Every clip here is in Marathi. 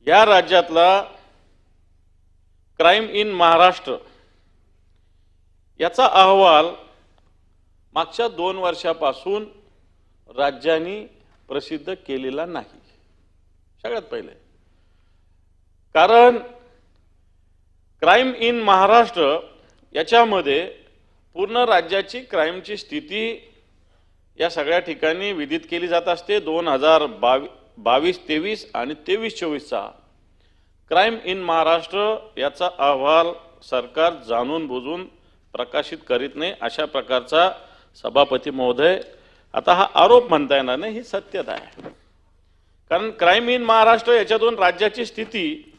या राज्यातला क्राइम इन महाराष्ट्र याचा अहवाल मागच्या 2 वर्षापासून राज्यांनी प्रसिद्ध केलेला नाही। सगळ्यात पहिले कारण क्राइम इन महाराष्ट्र याच्यामध्ये पूर्ण राज्याची क्राइमची स्थिती या सगळ्या ठिकाणी विदित केली जात असते। 2022-23 आणि 23-24चा क्राइम इन महाराष्ट्र याचा अहवाल सरकार जाणून बुजून प्रकाशित करीत नाही अशा प्रकारचा सभापती महोदय आता हा आरोप म्हणता येणार नाही, ही सत्यता आहे। कारण क्राइम इन महाराष्ट्र याच्यातून राज्याची स्थिती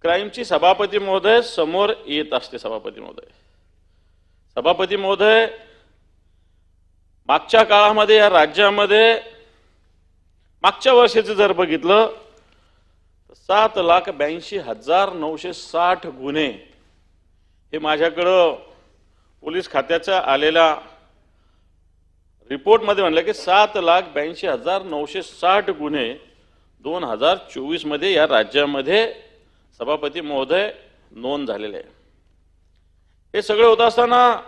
क्राइमची सभापती महोदय समोर येत असते। सभापती महोदय मागच्या काळामध्ये या राज्यामध्ये मागच्या वर्षाचं जर बघितलं तर 7,82,960 गुन्हे हे माझ्याकडं पोलीस खात्याच्या आलेल्या रिपोर्टमध्ये म्हणलं की 7,82,960 गुन्हे 2024 मध्ये या राज्यामध्ये सभापती महोदय नोंद झालेले आहे। हे सगळे होत असताना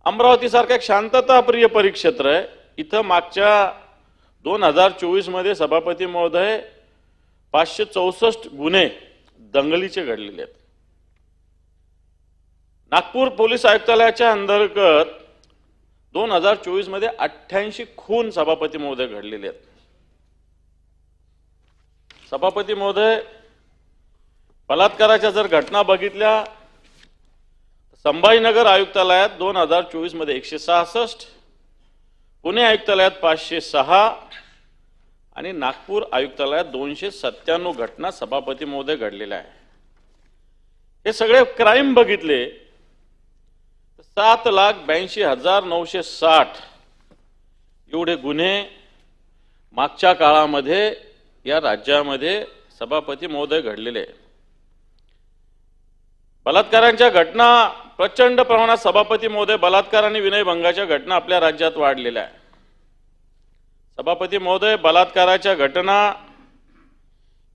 अमरावती सारखा एक शांतताप्रिय परिक्षेत्र आहे, इथं मागच्या 2024 मध्ये सभापती महोदय 564 गुन्हे दंगलीचे घडलेले आहेत। नागपूर पोलीस आयुक्तालयाच्या अंतर्गत 2024 मध्ये 88 खून सभापती महोदय घडलेले आहेत। सभापती महोदय बलात्काराच्या जर घटना बघितल्या संभाजीनगर आयुक्तालयात 2024 मध्ये 166, पुणे आयुक्तालयात 506 आणि नागपूर आयुक्तालयात 297 घटना सभापती महोदय घडलेल्या आहे। हे सगळे क्राइम बघितले 7,82,960 एवढे गुन्हे मागच्या काळामध्ये या राज्यामध्ये सभापती महोदय घडलेले आहे। बलात्कारांच्या घटना प्रचंड प्रमाणात सभापती महोदय बलात्कार आणि विनयभंगाच्या घटना आपल्या राज्यात वाढलेल्या आहे। सभापती महोदय बलात्काराच्या घटना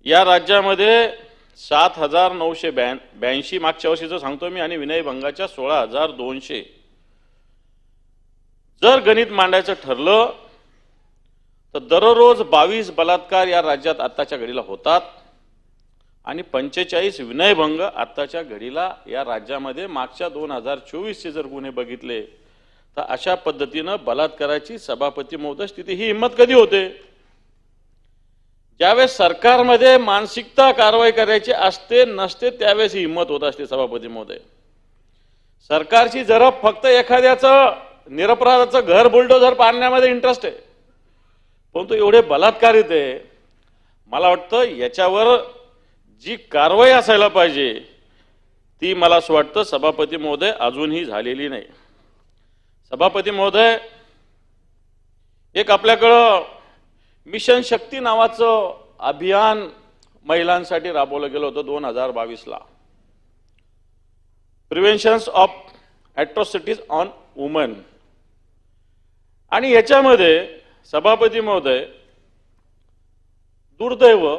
या राज्यामध्ये 7,982 मागच्या वर्षीचं सांगतो मी आणि विनयभंगाच्या 16,200। जर गणित मांडायचं ठरलं तर दररोज 22 बलात्कार या राज्यात आत्ताच्या घडीला होतात आणि 45 विनयभंग आत्ताच्या घडीला या राज्यामध्ये मागच्या 2024 चे जर गुन्हे बघितले तर अशा पद्धतीनं बलात्काराची सभापती महोदय स्थिती ही हिंमत कधी होते ज्यावेळेस सरकारमध्ये मानसिकता कारवाई करायची असते नसते त्यावेळेस ही हिंमत होत असते। सभापती महोदय सरकारची जरा फक्त एखाद्याचं निरपराधाचं घर बुलडोझर पाडण्यामध्ये इंटरेस्ट आहे, परंतु एवढे बलात्कार येते मला वाटतं याच्यावर जी कारवाई असायला पाहिजे ती मला असं वाटतं सभापती महोदय अजूनही झालेली नाही। सभापती महोदय एक आपल्याकडं मिशन शक्ती नावाचं अभियान महिलांसाठी राबवलं गेलं होतं 2022 ला, प्रिव्हेन्शन ऑफ ॲट्रॉसिटीज ऑन वुमन। आणि याच्यामध्ये सभापती महोदय दुर्दैव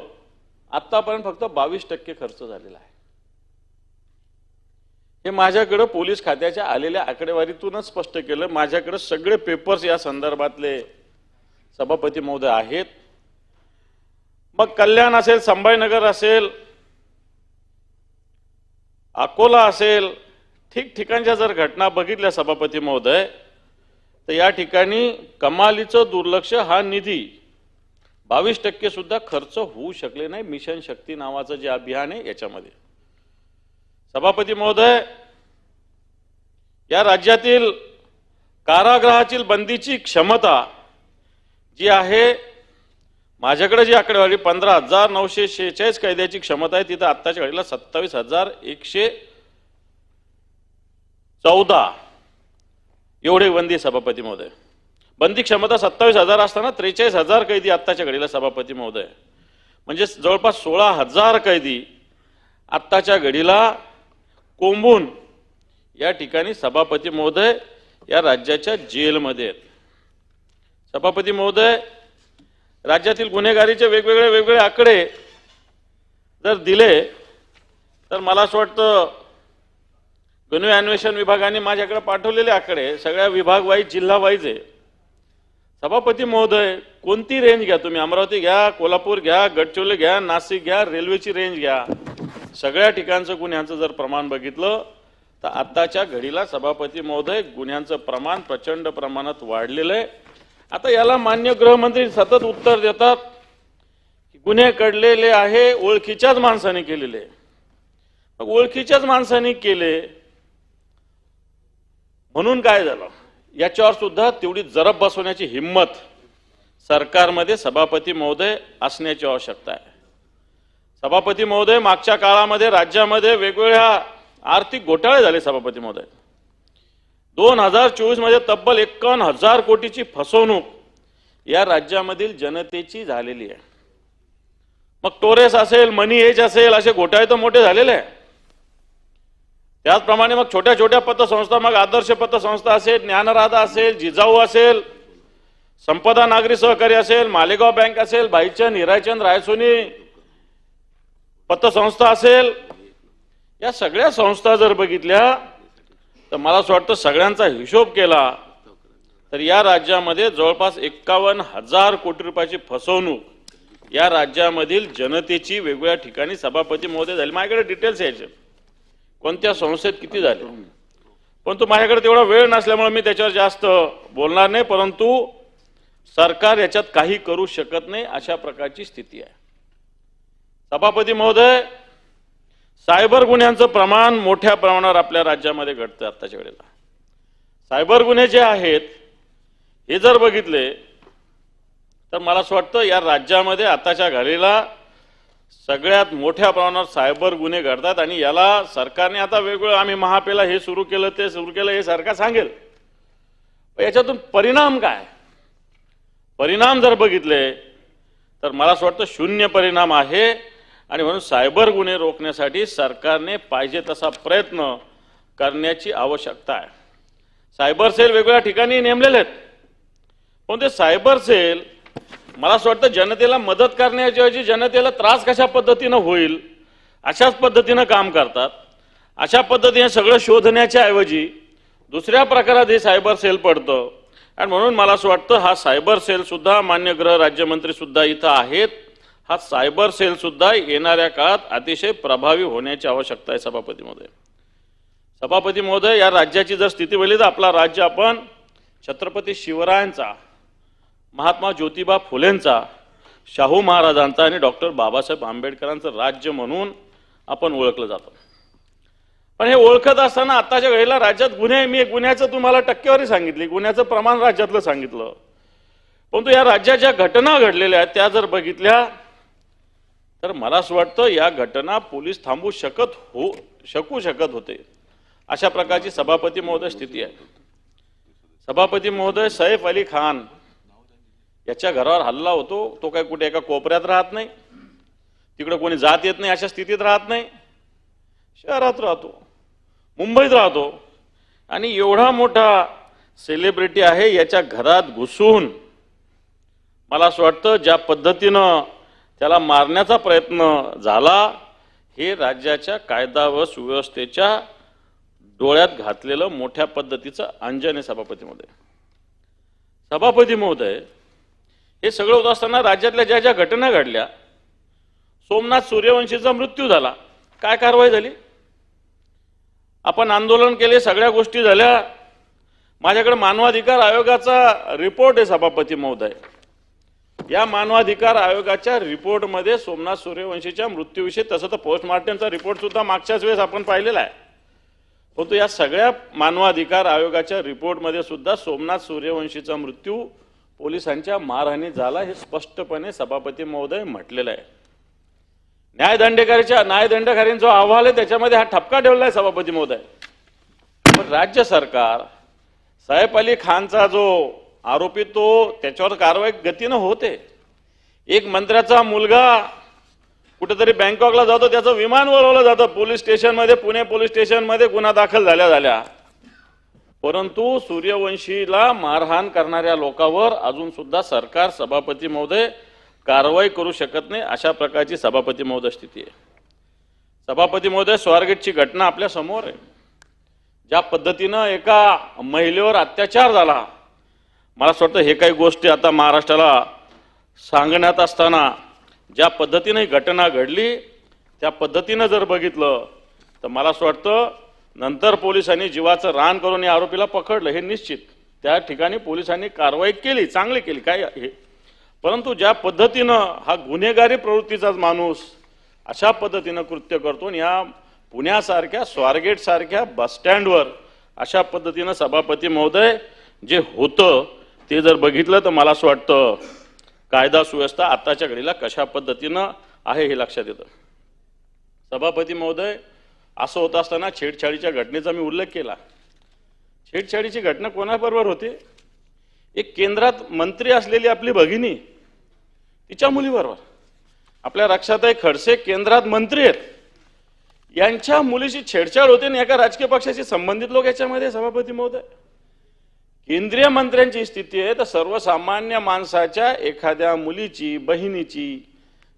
आतापर्यंत फक्त 22% खर्च झालेला आहे। हे माझ्याकडे पोलीस खात्याच्या आलेल्या आकडेवारीतूनच स्पष्ट केलं। माझ्याकडे सगळे पेपर्स या संदर्भातले सभापती महोदय आहेत। मग कल्याण असेल, संभाजीनगर असेल, अकोला असेल, ठिकठिकाणच्या जर घटना बघितल्या सभापती महोदय तर या ठिकाणी कमालीचं दुर्लक्ष, हा निधी 22% सुद्धा खर्च होऊ शकले नाही मिशन शक्ती नावाचं जे अभियान आहे याच्यामध्ये। सभापती महोदय या राज्यातील कारागृहातील बंदीची क्षमता जी आहे, माझ्याकडे जी आकडेवारी 15,946 कैद्याची क्षमता आहे तिथं आत्ताच्या घडीला 27,114 एवढे बंदी सभापती महोदय। बंदी क्षमता 27,000 असताना 43,000 कैदी आत्ताच्या घडीला सभापती महोदय, म्हणजे जवळपास 16,000 कैदी आत्ताच्या घडीला कोंबून या ठिकाणी सभापती महोदय या राज्याच्या जेलमध्ये आहेत। सभापती महोदय राज्यातील गुन्हेगारीचे वेगवेगळे आकडे जर दिले तर मला असं वाटतं गुन्हे अन्वेषण विभागाने माझ्याकडे पाठवलेले आकडे सगळ्या विभाग वाईज जिल्हा वाईज आहे. सभापती महोदय, कोणती रेंज घ्या तुम्ही, अमरावती घ्या, कोल्हापूर घ्या, गडचिरोली घ्या, नाशिक घ्या, रेल्वेची रेंज घ्या, सगळ्या ठिकाणचं गुन्ह्यांचं जर प्रमाण बघितलं तर आत्ताच्या घडीला सभापती महोदय गुन्ह्यांचं प्रमाण प्रचंड प्रमाणात वाढलेलं आहे. आता याला मान्य गृहमंत्री सतत उत्तर देतात की गुन्हे घडलेले आहे ओळखीच्याच माणसाने केलेले. मग ओळखीच्याच माणसाने केले म्हणून काय झालं, याच्यावर सुद्धा तेवढी जरब बसवण्याची हिम्मत सरकारमध्ये सभापती महोदय असण्याची आवश्यकता आहे. सभापती महोदय, मागच्या काळामध्ये राज्यामध्ये वेगवेगळ्या आर्थिक घोटाळे झाले. सभापती महोदय, 2024 मध्ये तब्बल 51,000 कोटीची फसवणूक या राज्यामधील जनतेची झालेली आहे. मग टोरेस असेल, मनी एज असेल, असे घोटाळे तर मोठे झालेले आहे. त्याचप्रमाणे मग छोट्या छोट्या पतसंस्था, मग आदर्श पतसंस्था असेल, ज्ञानराधा असेल, जिजाऊ असेल, संपदा नागरी सहकारी असेल, मालेगाव बँक असेल, भाईचंद हिराचंद रायसोनी पतसंस्था असेल, या सगळ्या संस्था जर बघितल्या तर मला असं वाटतं सगळ्यांचा हिशोब केला तर या राज्यामध्ये जवळपास 51,000 कोटी रुपयाची फसवणूक या राज्यामधील जनतेची वेगवेगळ्या ठिकाणी सभापती महोदय झाली. माझ्याकडे डिटेल्स यायचे कोणत्या संस्थेत किती झाले, परंतु माझ्याकडे तेवढा वेळ नसल्यामुळे मी त्याच्यावर जास्त बोलणार नाही. परंतु सरकार याच्यात काही करू शकत नाही अशा प्रकारची स्थिती आहे. सभापती महोदय, सायबर गुन्ह्यांचं प्रमाण मोठ्या प्रमाणावर आपल्या राज्यामध्ये घडतं. आत्ताच्या वेळेला सायबर गुन्हे जे आहेत हे जर बघितले तर मला असं वाटतं या राज्यामध्ये आताच्या घडीला सगळ्यात मोठ्या प्रमाणावर सायबर गुन्हे घडतात आणि याला सरकारने आता वेगवेगळं आम्ही महापेला हे सुरू केलं ते सुरू केलं हे सरकार सांगेल, याच्यातून परिणाम काय, परिणाम जर बघितले तर मला असं वाटतं शून्य परिणाम आहे. आणि म्हणून सायबर गुन्हे रोखण्यासाठी सरकारने पाहिजे तसा प्रयत्न करण्याची आवश्यकता आहे. सायबर सेल वेगवेगळ्या ठिकाणी नेमलेले आहेत, पण ते सायबर सेल मला असं वाटतं जनतेला मदत करण्याऐवजी जनतेला त्रास कशा पद्धतीनं होईल अशाच पद्धतीनं काम करतात. अशा पद्धतीने सगळं शोधण्याच्या ऐवजी दुसऱ्या प्रकारात हे सायबर सेल पडतं. आणि म्हणून मला असं वाटतं हा सायबर सेल सुद्धा, मान्य गृह राज्यमंत्री सुद्धा इथं आहेत, हा सायबर सेल सुद्धा येणाऱ्या काळात अतिशय प्रभावी होण्याची आवश्यकता आहे. सभापती महोदय, या राज्याची जर स्थिती बघितली तर आपला राज्य आपण छत्रपती शिवरायांचा, महात्मा ज्योतिबा फुलेंचा, शाहू महाराजांचा आणि डॉक्टर बाबासाहेब आंबेडकरांचं राज्य म्हणून आपण ओळखलं जातं. पण हे ओळखत असताना आताच्या वेळेला राज्यात गुन्हे, मी गुन्ह्याचं तुम्हाला टक्केवारी सांगितली, गुन्ह्याचं प्रमाण राज्यातलं सांगितलं, परंतु या राज्याच्या घटना घडलेल्या आहेत त्या जर बघितल्या तर मला असं वाटतं या घटना पोलीस थांबवू शकू शकत होते. अशा प्रकारची सभापती महोदय स्थिती आहे. सभापती महोदय, सैफ अली खान याच्या घरावर हल्ला होतो, तो काय कुठे एका कोपऱ्यात राहत नाही, तिकडे कोणी जात येत नाही अशा स्थितीत राहत नाही, शहरात राहतो, मुंबईत राहतो आणि एवढा मोठा सेलिब्रिटी आहे याच्या घरात घुसून मला असं वाटतं ज्या पद्धतीनं त्याला मारण्याचा प्रयत्न झाला हे राज्याच्या कायदा व सुव्यवस्थेच्या डोळ्यात घातलेलं मोठ्या पद्धतीचं अंजन आहे. सभापती महोदय, हे सगळं होत असताना राज्यातल्या ज्या ज्या घटना घडल्या, सोमनाथ सूर्यवंशीचा मृत्यू झाला, काय कारवाई झाली, आपण आंदोलन केले, सगळ्या गोष्टी झाल्या. माझ्याकडे मानवाधिकार आयोगाचा रिपोर्ट आहे. सभापती महोदय, या मानवाधिकार आयोगाच्या रिपोर्टमध्ये सोमनाथ सूर्यवंशीच्या मृत्यूविषयी, तसं तर पोस्टमार्टमचा रिपोर्ट सुद्धा मागच्याच वेळेस आपण पाहिलेला आहे, परंतु या सगळ्या मानवाधिकार आयोगाच्या रिपोर्टमध्ये सुद्धा सोमनाथ सूर्यवंशीचा मृत्यू पोलिसांच्या मारहाणीत झाला हे स्पष्टपणे सभापती महोदय म्हटलेलं आहे. न्यायदंडकारींचा अहवाल आहे त्याच्यामध्ये हा ठपका ठेवला आहे सभापती महोदय. पण राज्य सरकार सैफ अली खानचा जो आरोपी तो त्याच्यावर कारवाई गतीनं होते. एक मंत्र्याचा मुलगा कुठेतरी बँकॉकला जातो, त्याचं विमान वळवलं जातं पोलीस स्टेशनमध्ये, पुणे पोलीस स्टेशनमध्ये गुन्हा दाखल झाल्या, परंतु सूर्यवंशीला मारहाण करणाऱ्या लोकांवर अजून सुद्धा सरकार, सभापती महोदय, कारवाई करू शकत नाही अशा प्रकारची सभापती महोदय स्थिती आहे. सभापती महोदय, स्वारगेटची घटना आपल्या समोर आहे. ज्या पद्धतीनं एका महिलेवर अत्याचार झाला, मला असं वाटतं हे काही गोष्टी आता महाराष्ट्राला सांगण्यात असताना ज्या पद्धतीने ही घटना घडली त्या पद्धतीनं जर बघितलं तर मला असं वाटतं नंतर पोलिसांनी जीवाचं रान करून या आरोपीला पकडलं हे निश्चित. त्या ठिकाणी पोलिसांनी कारवाई केली, चांगली केली, काय हे. परंतु ज्या पद्धतीनं हा गुन्हेगारी प्रवृत्तीचाच माणूस अशा पद्धतीनं कृत्य करतो आणि या पुण्यासारख्या स्वारगेटसारख्या बसस्टँडवर अशा पद्धतीनं सभापती महोदय जे होतं ते जर बघितलं तर मला असं वाटतं कायदा सुव्यवस्था आताच्या घडीला कशा पद्धतीनं आहे हे लक्षात येतं. सभापती महोदय, असं होत असताना छेडछाडीच्या घटनेचा मी उल्लेख केला. छेडछाडीची घटना कोणाबरोबर होते? एक केंद्रात मंत्री असलेली आपली भगिनी तिच्या मुलीबरोबर. आपल्या रक्षाताई खडसे केंद्रात मंत्री आहेत, यांच्या मुलीची छेडछाड होते आणि एका राजकीय पक्षाशी संबंधित लोक याच्यामध्ये. सभापती महोदय, केंद्रीय मंत्र्यांची स्थिती आहे तर सर्वसामान्य माणसाच्या एखाद्या मुलीची बहिणीची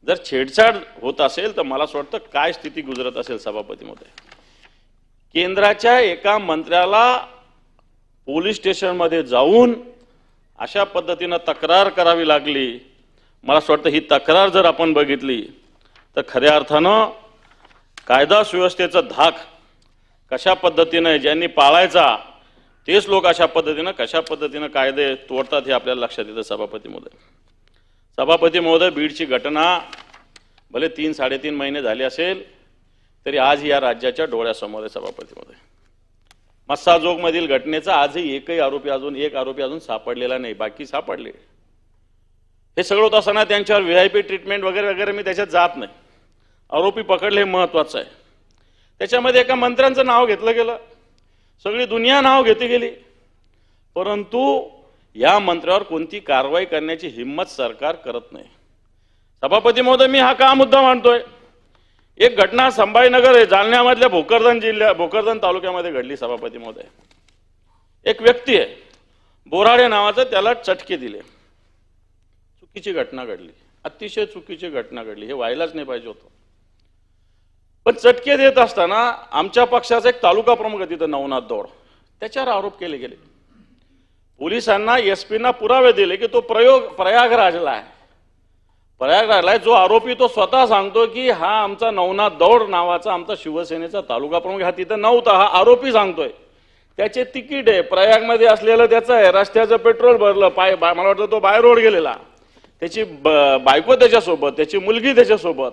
जर छेडछाड होत असेल तर मला असं वाटतं काय स्थिती गुजरत असेल. सभापती महोदय, केंद्राच्या एका मंत्र्याला पोलीस स्टेशनमध्ये जाऊन अशा पद्धतीनं तक्रार करावी लागली. मला असं वाटतं ही तक्रार जर आपण बघितली तर खऱ्या अर्थानं कायदा सुव्यवस्थेचं धाक कशा पद्धतीनं ज्यांनी पाळायचा तेच लोक अशा पद्धतीनं कशा पद्धतीनं कायदे तोडतात हे आपल्याला लक्षात येतं. सभापती महोदय, सभापती महोदय, बीडची घटना भले 3-3.5 महिने झाले असेल तरी आज या राज्याच्या डोळ्यासमोर आहे. सभापती महोदय, मस्साजोगमधील घटनेचा आजही एक आरोपी अजून सापडलेला नाही, बाकी सापडले. हे सगळं होत असताना त्यांच्यावर VIP ट्रीटमेंट वगैरे वगैरे मी त्याच्यात जात नाही. आरोपी पकडले हे महत्वाचं आहे. त्याच्यामध्ये एका मंत्र्यांचं नाव घेतलं गेलं, सगळी दुनिया नाव घेते गेली, परंतु या मंत्र्यावर कोणती कारवाई करण्याची हिम्मत सरकार करत नाही. सभापती महोदय, मी हा का मुद्दा मांडतोय? एक घटना संभाजीनगर जालन्यामधल्या भोकरदन तालुक्यामध्ये घडली. सभापती महोदय, एक व्यक्ती आहे बोराडे नावाचं, त्याला चटके दिले. चुकीची घटना घडली, अतिशय चुकीची घटना घडली, हे व्हायलाच नाही पाहिजे होतं. पण चटके देत असताना आमच्या पक्षाचा एक तालुका प्रमुख आहे तिथं, नवनाथ दौड, त्याच्यावर आरोप केले गेले. पोलिसांना SP पुरावे दिले की तो प्रयागराजला आहे. प्रयागराजला जो आरोपी तो स्वतः सांगतो की हा आमचा नवनाथ दौड नावाचा आमचा शिवसेनेचा तालुका प्रमुख, हा तिथं नव्हता, हा आरोपी सांगतोय. त्याचे तिकीट आहे, प्रयागमध्ये असलेलं त्याचं आहे, रस्त्याचं पेट्रोल भरलं, मला वाटतं तो बाय रोड गेलेला, त्याची बायको त्याच्यासोबत, त्याची मुलगी त्याच्यासोबत.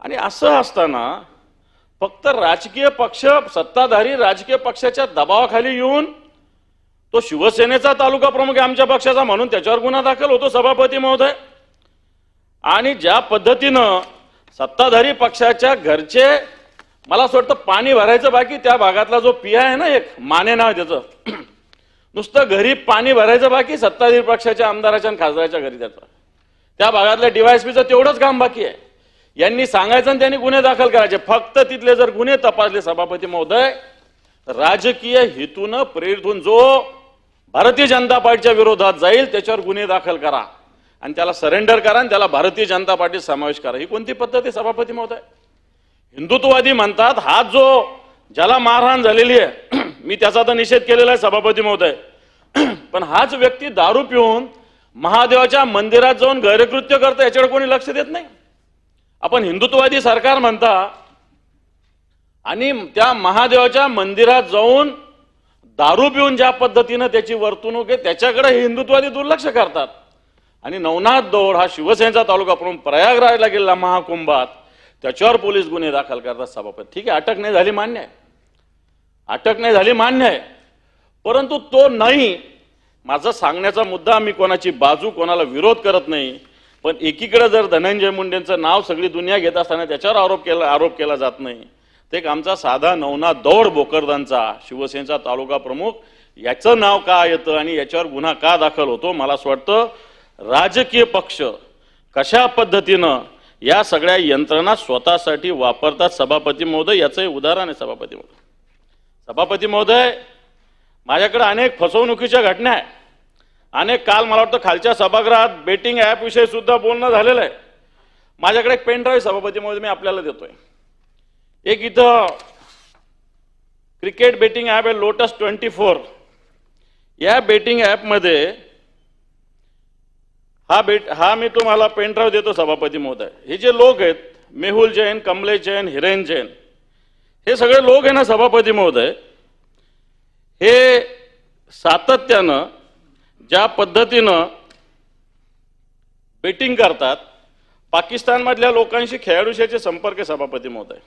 आणि असं असताना फक्त राजकीय पक्ष, सत्ताधारी राजकीय पक्षाच्या दबावाखाली येऊन तो शिवसेनेचा तालुका प्रमुख आहे आमच्या पक्षाचा म्हणून त्याच्यावर गुन्हा दाखल होतो. सभापती महोदय, आणि ज्या पद्धतीनं सत्ताधारी पक्षाच्या घरचे, मला असं वाटतं पाणी भरायचं बाकी, त्या भागातला जो PI आहे ना, एक माने नाव त्याचं, नुसतं घरी पाणी भरायचं बाकी सत्ताधारी पक्षाच्या आमदाराच्या आणि खासदाराच्या घरी, त्याचं त्या भागातल्या DYSPचं तेवढंच काम बाकी आहे. यांनी सांगायचं आणि त्यांनी गुन्हे दाखल करायचे. फक्त तिथले जर गुन्हे तपासले सभापती महोदय, राजकीय हेतून प्रेरित होऊन जो भारतीय जनता पार्टीच्या विरोधात जाईल त्याच्यावर गुन्हे दाखल करा आणि त्याला सरेंडर करा आणि त्याला भारतीय जनता पार्टीत समावेश करा. ही कोणती पद्धत आहे सभापती महोदय? हिंदुत्ववादी म्हणतात, हा जो ज्याला मारहाण झालेली आहे मी त्याचा तर निषेध केलेला आहे सभापती महोदय, पण हाच व्यक्ती दारू पिऊन महादेवाच्या मंदिरात जाऊन गैरकृत्य करतो, याच्याकडे कोणी लक्ष देत नाही. आपण हिंदुत्ववादी सरकार म्हणता आणि त्या महादेवाच्या मंदिरात जाऊन दारू पिऊन ज्या पद्धतीनं त्याची वर्तणूक आहे त्याच्याकडे हिंदुत्ववादी दुर्लक्ष करतात. आणि नवनाथ दौड हा शिवसेनेचा तालुका प्रमुख प्रयागराजला गेला महाकुंभात, त्याच्यावर पोलीस गुन्हे दाखल करतात. सभापती, ठीक आहे, अटक नाही झाली मान्य आहे, अटक नाही झाली मान्य आहे, परंतु तो नाही माझा सांगण्याचा मुद्दा. मी कोणाची बाजू, कोणाला विरोध करत नाही, पण एकीकडे जर धनंजय मुंडेंचं नाव सगळी दुनिया घेत असताना त्याच्यावर आरोप केला जात नाही, तर एक आमचा साधा नवनाथ दौड भोकरदनचा शिवसेनेचा तालुका प्रमुख याचं नाव का येतं आणि याच्यावर गुन्हा का दाखल होतो? मला असं वाटतं राजकीय पक्ष कशा पद्धतीनं या सगळ्या यंत्रणा स्वतःसाठी वापरतात. सभापती महोदय, याचं उदाहरण आहे. सभापती महोदय, माझ्याकडे अनेक फसवणुकीच्या घटना आहे. अनेक काल मला वाटतं खालच्या सभागृहात बेटिंग ॲप विषयी सुद्धा बोलणं झालेलं आहे. माझ्याकडे एक पेन ड्राईव्ह सभापती महोदय मी आपल्याला देतोय. एक इथं क्रिकेट बेटिंग ॲप आहे लोटस 24. या बेटिंग ॲपमध्ये हा मी तुम्हाला पेन ड्राईव्ह देतो सभापती महोदय. हे जे लोक आहेत मेहुल जैन, कमलेश जैन, हिरेन जैन, हे सगळे लोक आहे ना सभापती महोदय, हे सातत्यानं ज्या पद्धतीनं बेटिंग करतात, पाकिस्तानमधल्या लोकांशी खेळाडूशाचे संपर्क सभापती महोदय,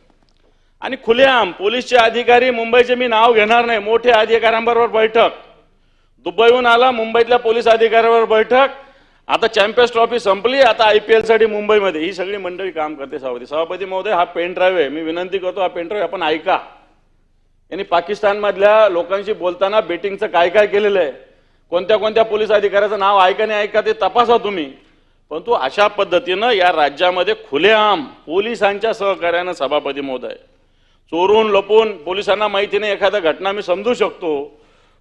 आणि खुलेआम पोलीसचे अधिकारी मुंबईचे मी नाव घेणार नाही, मोठे अधिकाऱ्यांबरोबर बैठक, दुबईहून आला मुंबईतल्या पोलीस अधिकाऱ्यांबरोबर बैठक, आता चॅम्पियन्स ट्रॉफी संपली, आता IPL साठी मुंबईमध्ये ही सगळी मंडळी काम करते. सभापती महोदय हा पेन ड्राईव्ह आहे, मी विनंती करतो हा पेन ड्राईव्ह आपण ऐका. यांनी पाकिस्तानमधल्या लोकांशी बोलताना बेटिंगचं काय काय केलेलं आहे, कोणत्या कोणत्या पोलीस अधिकाऱ्याचं नाव ऐका नाही ऐका ते तपासा तुम्ही. परंतु अशा पद्धतीनं या राज्यामध्ये खुलेआम पोलिसांच्या सहकार्यानं सभापती महोदय चोरून लपून पोलिसांना माहिती नाही एखादा घटना मी समजू शकतो,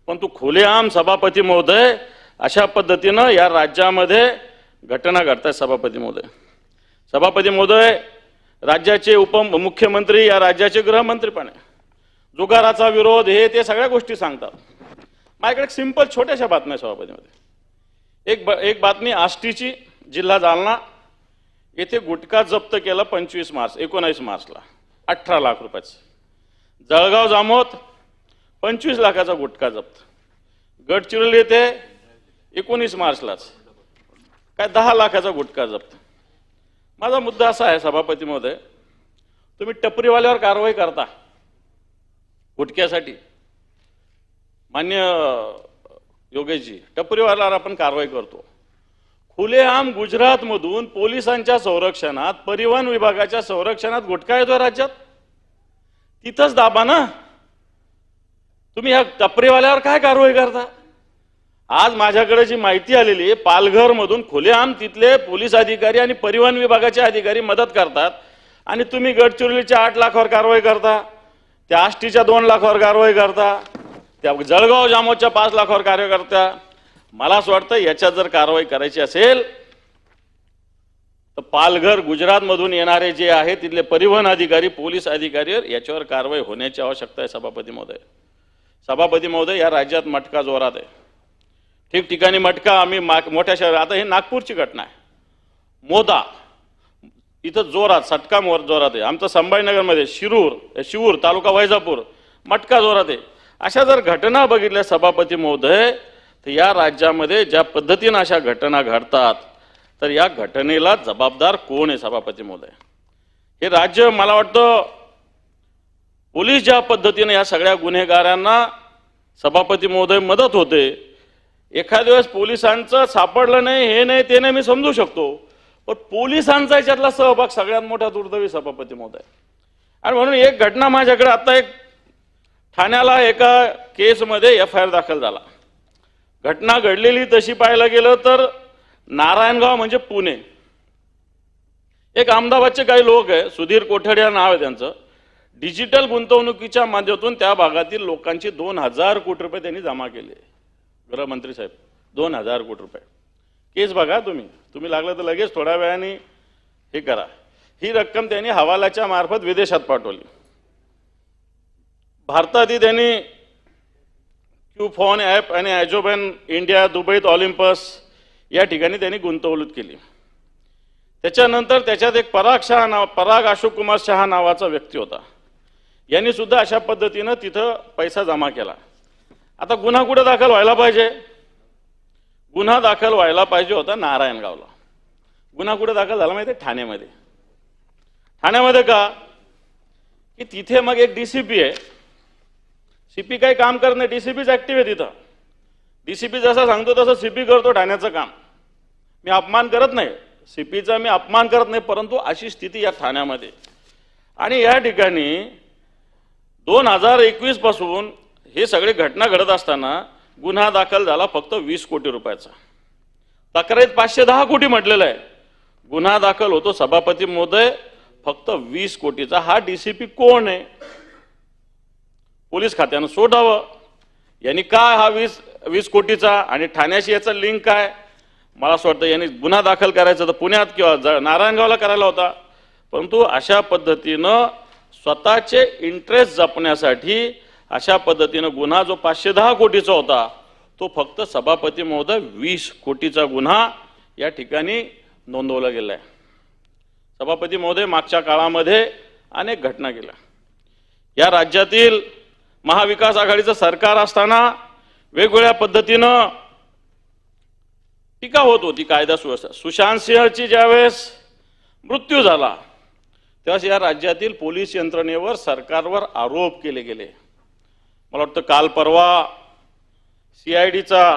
परंतु खुलेआम सभापती महोदय अशा पद्धतीनं या राज्यामध्ये घटना घडतात. सभापती महोदय, सभापती महोदय, राज्याचे उपमुख्यमंत्री या राज्याचे गृहमंत्री पण आहे, जुगाराचा विरोध हे ते सगळ्या गोष्टी सांगतात. माझ्याकडे एक सिंपल छोट्याशा बातम्या सभापती महोदय. एक बातमी आष्टीची, जिल्हा जालना येथे गुटखा जप्त केला 19 मार्चला 18 लाख रुपयाचं. जळगाव जामोद 25 लाखाचा गुटखा जप्त. गडचिरोली येथे 19 मार्चलाच काय 10 लाखाचा गुटखा जप्त. माझा मुद्दा असा आहे सभापती महोदय, तुम्ही टपरीवाल्यावर कारवाई करता गुटख्यासाठी, मान्य योगेशजी, टपरीवाल्यावर आपण कारवाई करतो. खुलेआम गुजरातमधून पोलिसांच्या संरक्षणात, परिवहन विभागाच्या संरक्षणात गुटखा येतोय राज्यात, तिथंच दाबा ना. तुम्ही ह्या टपरीवाल्यावर काय कारवाई करता? आज माझ्याकडे जी माहिती आलेली आहे, पालघरमधून खुलेआम तिथले पोलीस अधिकारी आणि परिवहन विभागाचे अधिकारी मदत करतात, आणि तुम्ही गडचिरोलीच्या 8 लाखावर कारवाई करता, त्या आष्टीच्या 2 लाखावर कारवाई करता, त्या जळगाव जामोदच्या 5 लाखावर कारवाई करता. मला असं वाटतं याच्यात जर कारवाई करायची असेल तर पालघर गुजरातमधून येणारे जे आहे तिथले परिवहन अधिकारी, पोलीस अधिकारी, याच्यावर कारवाई होण्याची आवश्यकता आहे. सभापती महोदय, सभापती महोदय, या राज्यात मटका जोरात आहे, ठिकठिकाणी मटका. आम्ही मोठ्या शहरात, आता ही नागपूरची घटना आहे, मोदा इथं जोरात सटका जोरात आहे. आमचं संभाजीनगरमध्ये शिरूर तालुका वैजापूर मटका जोरात आहे. अशा जर घटना बघितल्या सभापती महोदय, तर या राज्यामध्ये ज्या पद्धतीनं अशा घटना घडतात, तर या घटनेला जबाबदार कोण आहे सभापती महोदय? हे राज्य, मला वाटतं पोलीस ज्या पद्धतीने या सगळ्या गुन्हेगारांना सभापती महोदय मदत होते, एखाद्या वेळेस पोलिसांचं सापडलं नाही, हे नाही ते नाही, मी समजू शकतो, पण पोलिसांचा याच्यातला सहभाग सगळ्यात मोठा दुर्दैवी सभापती महोदय. आणि म्हणून एक घटना माझ्याकडे, आता एक ठाण्याला एका केसमध्ये FIR दाखल झाला. घटना घडलेली तशी पाहायला गेलं तर नारायणगाव म्हणजे पुणे. एक अहमदाबादचे काही लोक आहे, सुधीर कोठडे या नाव आहे त्यांचं, डिजिटल गुंतवणुकीच्या माध्यमातून त्या भागातील लोकांची 2000 कोटी रुपये त्यांनी जमा केले. गृहमंत्री साहेब, 2000 कोटी रुपये. केस बघा तुम्ही लागलं तर लगेच थोड्या वेळाने हे करा. ही रक्कम त्यांनी हवालाच्या मार्फत विदेशात पाठवली. भारतातही त्यांनी क्यूफॉन ॲप आणि ॲजोबॅन इंडिया, दुबईत ऑलिम्पस या ठिकाणी त्यांनी गुंतवणूक केली. त्याच्यानंतर त्याच्यात एक पराग अशोक कुमार शहा नावाचा व्यक्ती होता, यांनी सुद्धा अशा पद्धतीनं तिथं पैसा जमा केला. आता गुन्हा कुठे दाखल व्हायला पाहिजे? गुन्हा दाखल व्हायला पाहिजे होता नारायणगावला. गुन्हा कुठे दाखल झाला माहिती आहे? ठाण्यामध्ये. ठाण्यामध्ये का की तिथे मग एक DCP आहे, CP काही काम करत नाही, DCPच ऍक्टिव्ह आहे तिथं. DCP जसं सांगतो तसं CP करतो ठाण्याचं काम. मी अपमान करत नाही, CPचा मी अपमान करत नाही, परंतु अशी स्थिती या ठाण्यामध्ये. आणि या ठिकाणी 2021 पासून हे सगळे घटना घडत असताना गुन्हा दाखल झाला फक्त 20 कोटी रुपयाचा. तक्रारीत 510 कोटी म्हटलेलं आहे, गुन्हा दाखल होतो सभापती महोदय फक्त 20 कोटीचा. हा DCP कोण आहे? पोलीस खात्यानं सोडावं. यांनी काय हा 20 कोटीचा आणि ठाण्याशी याचा लिंक काय? मला असं वाटतं यांनी गुन्हा दाखल करायचा तर पुण्यात किंवा नारायणगावला करायला होता, परंतु अशा पद्धतीनं स्वतःचे इंटरेस्ट जपण्यासाठी अशा पद्धतीनं गुन्हा जो 510 कोटीचा होता तो फक्त सभापती महोदय 20 कोटीचा गुन्हा या ठिकाणी नोंदवला गेला आहे. सभापती महोदय मागच्या काळामध्ये अनेक घटना केल्या. या राज्यातील महाविकास आघाडीचं सरकार असताना वेगवेगळ्या पद्धतीनं टीका होत होती कायदा सुव्यवस्था. सुशांत सिंहची ज्यावेळेस मृत्यू झाला त्यावेळेस या राज्यातील पोलीस यंत्रणेवर सरकारवर आरोप केले गेले. मला वाटतं काल परवा CIDचा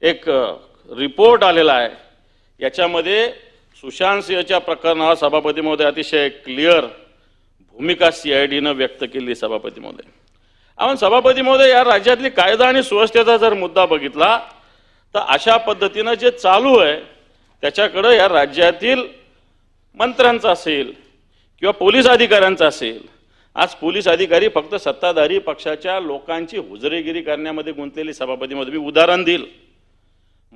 एक रिपोर्ट आलेला आहे. याच्यामध्ये सुशांत सिंहच्या प्रकरणावर सभापती महोदय अतिशय क्लिअर भूमिका CIDनं व्यक्त केली. सभापती महोदय, आपण सभापती महोदय या राज्यातली कायदा आणि सुव्यवस्थेचा जर मुद्दा बघितला तर अशा पद्धतीनं जे चालू आहे त्याच्याकडे या राज्यातील मंत्र्यांचा असेल किंवा पोलीस अधिकाऱ्यांचा असेल. आज पोलीस अधिकारी फक्त सत्ताधारी पक्षाच्या लोकांची हुजरेगिरी करण्यामध्ये गुंतलेली. सभापती महोदय, मी उदाहरण देईल,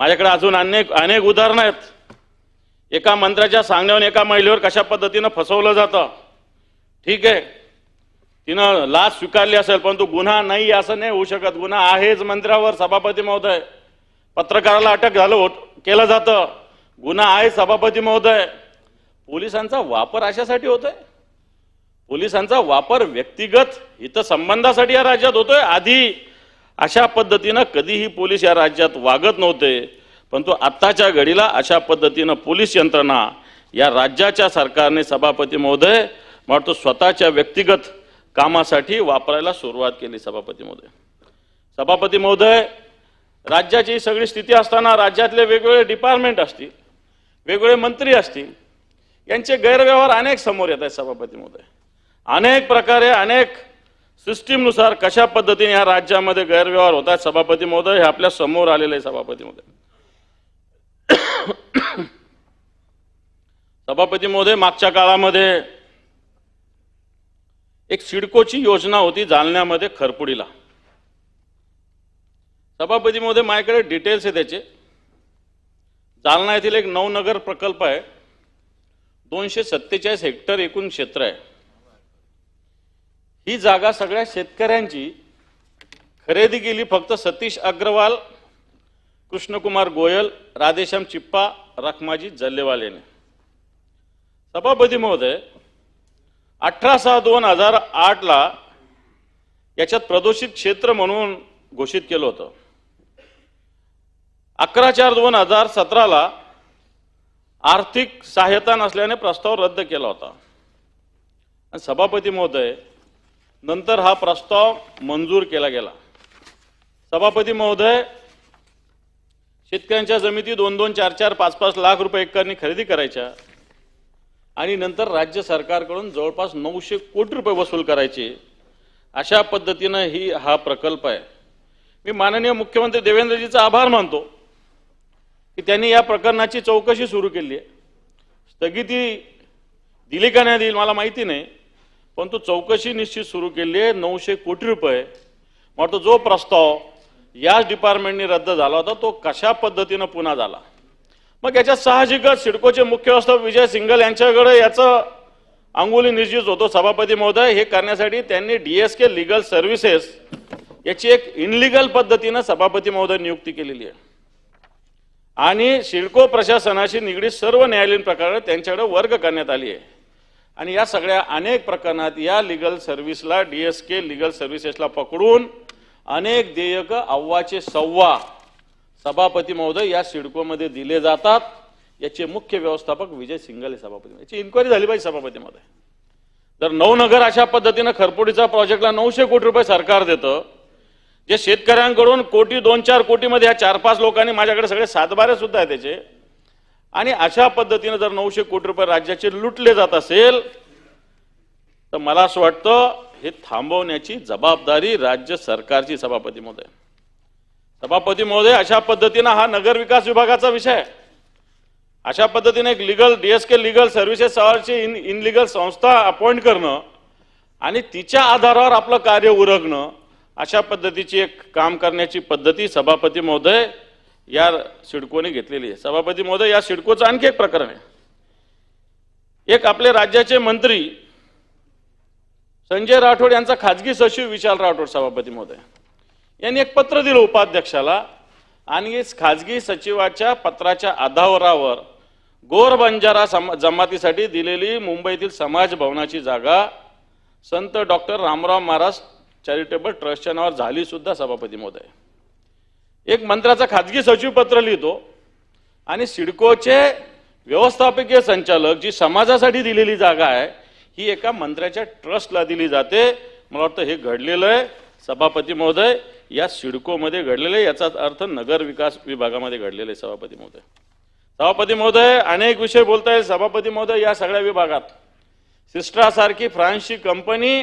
माझ्याकडे अजून अनेक उदाहरणं आहेत. एका मंत्र्याच्या सांगण्यावर एका महिलेवर कशा पद्धतीनं फसवलं जातं. ठीक आहे, तिनं लाच स्वीकारली असेल परंतु गुन्हा नाही असं नाही होऊ शकत. गुन्हा आहेच मंत्र्यावर. सभापती महोदय, पत्रकाराला अटक केलं जातं, गुन्हा आहे. सभापती महोदय, पोलिसांचा वापर अशासाठी होतोय. पोलिसांचा वापर व्यक्तिगत हितसंबंधासाठी या राज्यात होतोय. आधी अशा पद्धतीनं कधीही पोलीस या राज्यात वागत नव्हते, परंतु आत्ताच्या घडीला अशा पद्धतीनं पोलीस यंत्रणा या राज्याच्या सरकारने सभापती महोदय वाटतो स्वतःच्या व्यक्तिगत कामासाठी वापरायला सुरुवात केली. सभापती महोदय, सभापती महोदय, राज्याची सगळी स्थिती असताना राज्यातले वेगवेगळे डिपार्टमेंट असतील, वेगवेगळे मंत्री असतील, यांचे गैरव्यवहार अनेक समोर येत आहेत. सभापती महोदय, अनेक प्रकारे अनेक सिस्टीमनुसार कशा पद्धतीने या राज्यामध्ये गैरव्यवहार होत आहेत. सभापती महोदय, हे आपल्या समोर आलेले आहे. सभापती महोदय, सभापती महोदय, मागच्या काळामध्ये एक सिडकोची योजना होती जालन्यामध्ये खरपुडीला. सभापती महोदय, माझ्याकडे डिटेल्स आहे त्याचे. जालना येथील एक नवनगर प्रकल्प आहे. 247 हेक्टर एकूण क्षेत्र आहे. ही जागा सगळ्या शेतकऱ्यांची खरेदी केली फक्त सतीश अग्रवाल, कृष्णकुमार गोयल, राधेश्याम चिप्पा, रखमाजी जल्लेवाल यांनी. सभापती महोदय, 18/6/2008 याच्यात प्रदूषित क्षेत्र म्हणून घोषित केलं होतं. 11/4/2017 आर्थिक सहायता नसल्याने प्रस्ताव रद्द केला होता. आणि सभापती महोदय, नंतर हा प्रस्ताव मंजूर केला गेला. सभापती महोदय, शेतकऱ्यांच्या जमिनी 2-2, 4-4, 5-5 लाख रुपये एकरनी खरेदी करायच्या आणि नंतर राज्य सरकारकडून जवळपास 900 कोटी रुपये वसूल करायचे. अशा पद्धतीनं हा प्रकल्प आहे. मी माननीय मुख्यमंत्री देवेंद्रजीचा आभार मानतो की त्यांनी या प्रकरणाची चौकशी सुरू केली आहे. स्थगिती दिली का नाही दिली मला माहिती नाही, परंतु चौकशी निश्चित सुरू केली आहे. 900 कोटी रुपये म्हणतो जो प्रस्ताव याच डिपार्टमेंटनी रद्द झाला होता तो कशा पद्धतीनं पुन्हा झाला. मग याच्यात साहजिकच सिडकोचे मुख्य व्यवस्थापक विजय सिंघल यांच्याकडे याचं अंगुली निर्जीत होतो. सभापती महोदय, हे करण्यासाठी त्यांनी DSK लीगल सर्व्हिसेस याची एक इनलिगल पद्धतीनं सभापती महोदय नियुक्ती केलेली आहे आणि सिडको प्रशासनाशी निगडीत सर्व न्यायालयीन प्रकरणे त्यांच्याकडे वर्ग करण्यात आली आहे. आणि या सगळ्या अनेक प्रकरणात या लीगल सर्व्हिसला DSK लीगल सर्व्हिसेसला पकडून अनेक देयक अव्वाचे सव्वा सभापती महोदय या सिडकोमध्ये दिले जातात. याचे मुख्य व्यवस्थापक विजय सिंघल सभापती. याची इन्क्वायरी झाली पाहिजे. सभापती महोदय, जर नवनगर अशा पद्धतीनं खरपुडीचा प्रोजेक्टला 900 कोटी रुपये सरकार देतं, जे शेतकऱ्यांकडून कोटी 2-4 कोटीमध्ये ह्या 4-5 लोकांनी माझ्याकडे सगळे सातबारे सुद्धा आहेत त्याचे, आणि अशा पद्धतीनं जर 900 कोटी रुपये राज्याचे लुटले जात असेल तर मला असं वाटतं हे थांबवण्याची जबाबदारी राज्य सरकारची. सभापती महोदय, सभापती महोदय, अशा पद्धतीनं हा नगर विकास विभागाचा विषय आहे. अशा पद्धतीने एक DSK लीगल सर्व्हिसेस ची इनलिगल संस्था अपॉइंट करणं आणि तिच्या आधारावर आपलं कार्य उरकणं अशा पद्धतीची एक काम करण्याची पद्धती सभापती महोदय या सिडकोने घेतलेली आहे। सभापती महोदय, या सिडकोचं आणखी एक प्रकरण आहे। एक आपले राज्याचे मंत्री संजय राठोड यांचा खाजगी सचिव विशाल राठोड सभापती महोदय यांनी एक पत्र दिलं उपाध्यक्षाला आणि खाजगी सचिवाच्या पत्राच्या आधारावर गोर बंजारा जमातीसाठी दिलेली मुंबईतील समाज भवनाची जागा संत डॉक्टर रामराव महाराज चॅरिटेबल ट्रस्टच्या नावावर झाली सुद्धा सभापती महोदय। एक मंत्र्याचा खाजगी सचिव पत्र लिहितो आणि सिडकोचे व्यवस्थापकीय संचालक जी समाजासाठी दिलेली जागा आहे ही एका मंत्र्याच्या ट्रस्टला दिली जाते। मला वाटतं हे घडलेलं आहे सभापती महोदय, या सिडकोमध्ये घडलेलं आहे, याचा अर्थ नगर विकास विभागामध्ये घडलेलं आहे सभापती महोदय। सभापती महोदय, अनेक विषय बोलता येईल सभापती महोदय। या सगळ्या विभागात सिस्ट्रासारखी फ्रान्सची कंपनी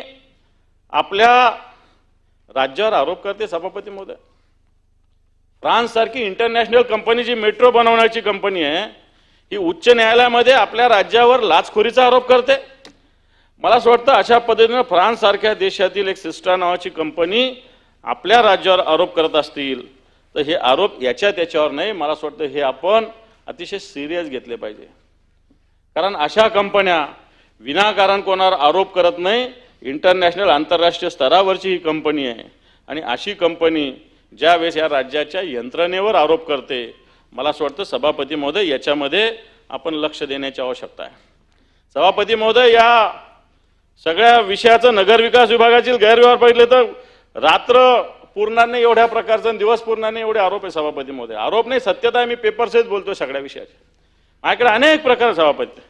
आपल्या राज्यावर आरोप करते सभापती महोदय। फ्रान्स सारखी इंटरनॅशनल कंपनी जी मेट्रो बनवण्याची कंपनी आहे ही उच्च न्यायालयामध्ये आपल्या राज्यावर लाचखोरीचा आरोप करते। मला असं वाटतं अशा पद्धतीने फ्रान्स सारख्या देशातील एक सिस्ट्रा नावाची कंपनी आपल्या राज्यावर आरोप करत असतील तर हे आरोप याच्या त्याच्यावर नाही, मला असं वाटतं हे आपण अतिशय सिरियस घेतले पाहिजे। कारण अशा कंपन्या विनाकारण कोणावर आरोप करत नाही, इंटरनॅशनल आंतरराष्ट्रीय स्तरावरची ही कंपनी आहे आणि अशी कंपनी ज्या वेळेस या राज्याच्या यंत्रणेवर आरोप करते, मला असं वाटतं सभापती महोदय याच्यामध्ये आपण लक्ष देण्याची आवश्यकता आहे। सभापती महोदय, या सगळ्या विषयाचं नगरविकास विभागातील गैरव्यवहार पाहिले तर रात्र पूर्णार नाही एवढ्या प्रकारचा, दिवस पूर्णार नाही एवढे आरोप आहे सभापती महोदय। आरोप नाही, सत्यता आहे, मी पेपरसेच बोलतो सगळ्या विषयाचे। माझ्याकडे अनेक प्रकार सभापती,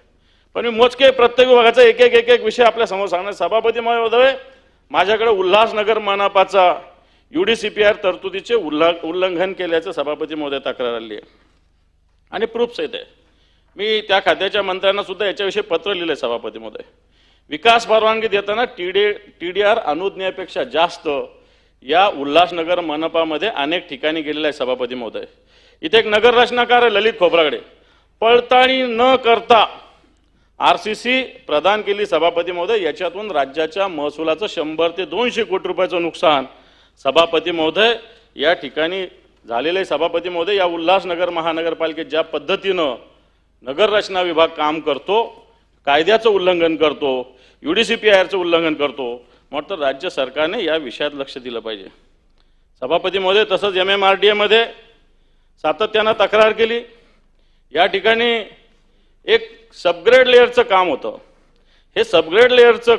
पण मी मोजके प्रत्येक विभागाचा एक एक विषय आपल्या समोर सांगणार। सभापती महोदय, माझ्याकडे उल्हासनगर मनपाचा UDCPR तरतुदीचे उल्लंघन केल्याचं सभापती महोदय तक्रार आली आहे आणि प्रूफ सहित आहे। मी त्या खात्याच्या मंत्र्यांना सुद्धा याच्याविषयी पत्र लिहिले सभापती महोदय। विकास परवानगी देताना TDR अनुज्ञेपेक्षा जास्त या उल्हासनगर मनपामध्ये अनेक ठिकाणी गेलेला आहे सभापती महोदय। इथे एक नगर रचनाकार आहे ललित खोब्रागडे, पडताळणी न करता RCC प्रदान केली सभापती महोदय। याच्यातून राज्याच्या महसुलाचं 100 ते 200 कोटी रुपयाचं नुकसान सभापती महोदय या ठिकाणी झालेले आहे सभापती महोदय। या उल्हासनगर महानगरपालिकेत ज्या पद्धतीनं नगर रचना विभाग काम करतो, कायद्याचं उल्लंघन करतो, UDCPRचं उल्लंघन करतो, म्हणून राज्य सरकारने या विषयात लक्ष दिलं पाहिजे सभापती महोदय। तसंच MMRDA मध्ये सातत्यानं तक्रार केली, या ठिकाणी एक सबग्रेड लेअरचं काम होतं, हे सबग्रेड लेअरचं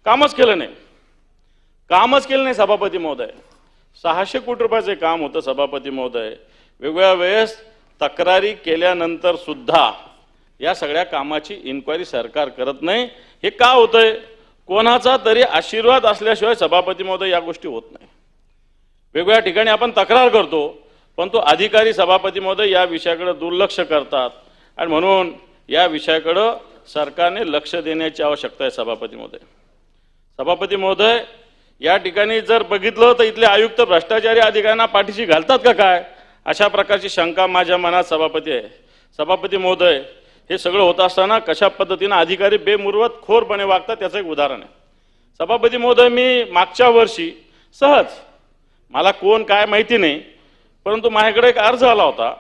कामच केलं नाही सभापती महोदय। 600 कोटी रुपयाचे काम होतं सभापती महोदय। वेगवेगळ्या वेळेस तक्रारी केल्यानंतर सुद्धा या सगळ्या कामाची इन्क्वायरी सरकार करत नाही। हे का होतंय? कोणाचा तरी आशीर्वाद असल्याशिवाय सभापती महोदय या गोष्टी होत नाही। वेगवेगळ्या ठिकाणी आपण तक्रार करतो, पण तो अधिकारी सभापती महोदय या विषयाकडे दुर्लक्ष करतात आणि म्हणून या विषयाकडे सरकारने लक्ष देण्याची आवश्यकता आहे सभापती महोदय। सभापती महोदय, या ठिकाणी जर बघितलं तर इथले आयुक्त भ्रष्टाचारी अधिकाऱ्यांना पाठीशी घालतात का काय, अशा प्रकारची शंका माझ्या मनात सभापती आहे। सभापती महोदय, हे सगळं होत असताना कशा पद्धतीने अधिकारी बेमुरवत खोरपणे वागतात त्याचं एक उदाहरण आहे सभापती महोदय। मी मागच्या वर्षी सहज, मला कोण काय माहिती नाही, परंतु माझ्याकडे एक अर्ज आला होता।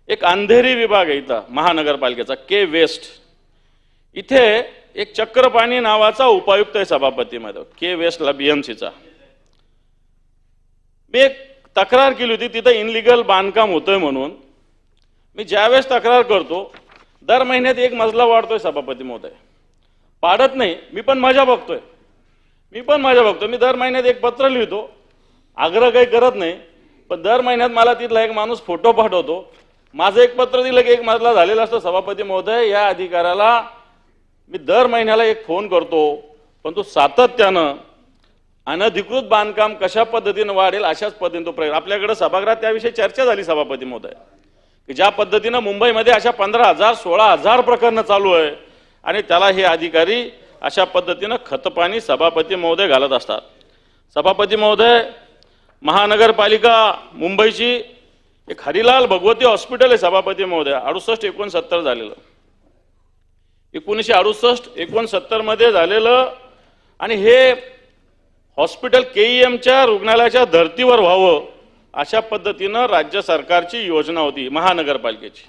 एक अंधेरी विभाग आहे इथं महानगरपालिकेचा के वेस्ट, इथे एक चक्रपाणी नावाचा उपायुक्त आहे सभापती महोदय, के वेस्टला BMCचा। मी एक तक्रार केली होती, तिथं इनलिगल बांधकाम होतंय म्हणून। मी ज्यावेळेस तक्रार करतो दर महिन्यात एक मजला वाढतोय सभापती महोदय, पाडत नाही, मी पण मजा बघतोय। मी दर महिन्यात एक पत्र लिहितो, आग्रह काही करत नाही, पण दर महिन्यात मला तिथला एक माणूस फोटो पाठवतो, माझं एक पत्र दिलं की एक मजला झालेला असतो सभापती महोदय। या अधिकाऱ्याला मी दर महिन्याला एक फोन करतो, पण तो सातत्यानं अनधिकृत बांधकाम कशा पद्धतीने वाढेल अशाच पद्धतीने तो प्रयत्न। आपल्याकडे सभागृहात त्याविषयी चर्चा झाली सभापती महोदय की ज्या पद्धतीने मुंबईमध्ये अशा 15,000 16,000 प्रकरणं चालू आहे आणि त्याला हे अधिकारी अशा पद्धतीने खतपाणी सभापती महोदय घालत असतात। सभापती महोदय, महानगरपालिका मुंबईची एक हरिलाल भगवती हॉस्पिटल आहे सभापती महोदय, 68-69 झालेलं, 1968-69 मध्ये झालेलं, आणि हे हॉस्पिटल केईएमच्या रुग्णालयाच्या धर्तीवर व्हावं अशा पद्धतीनं राज्य सरकारची योजना होती महानगरपालिकेची.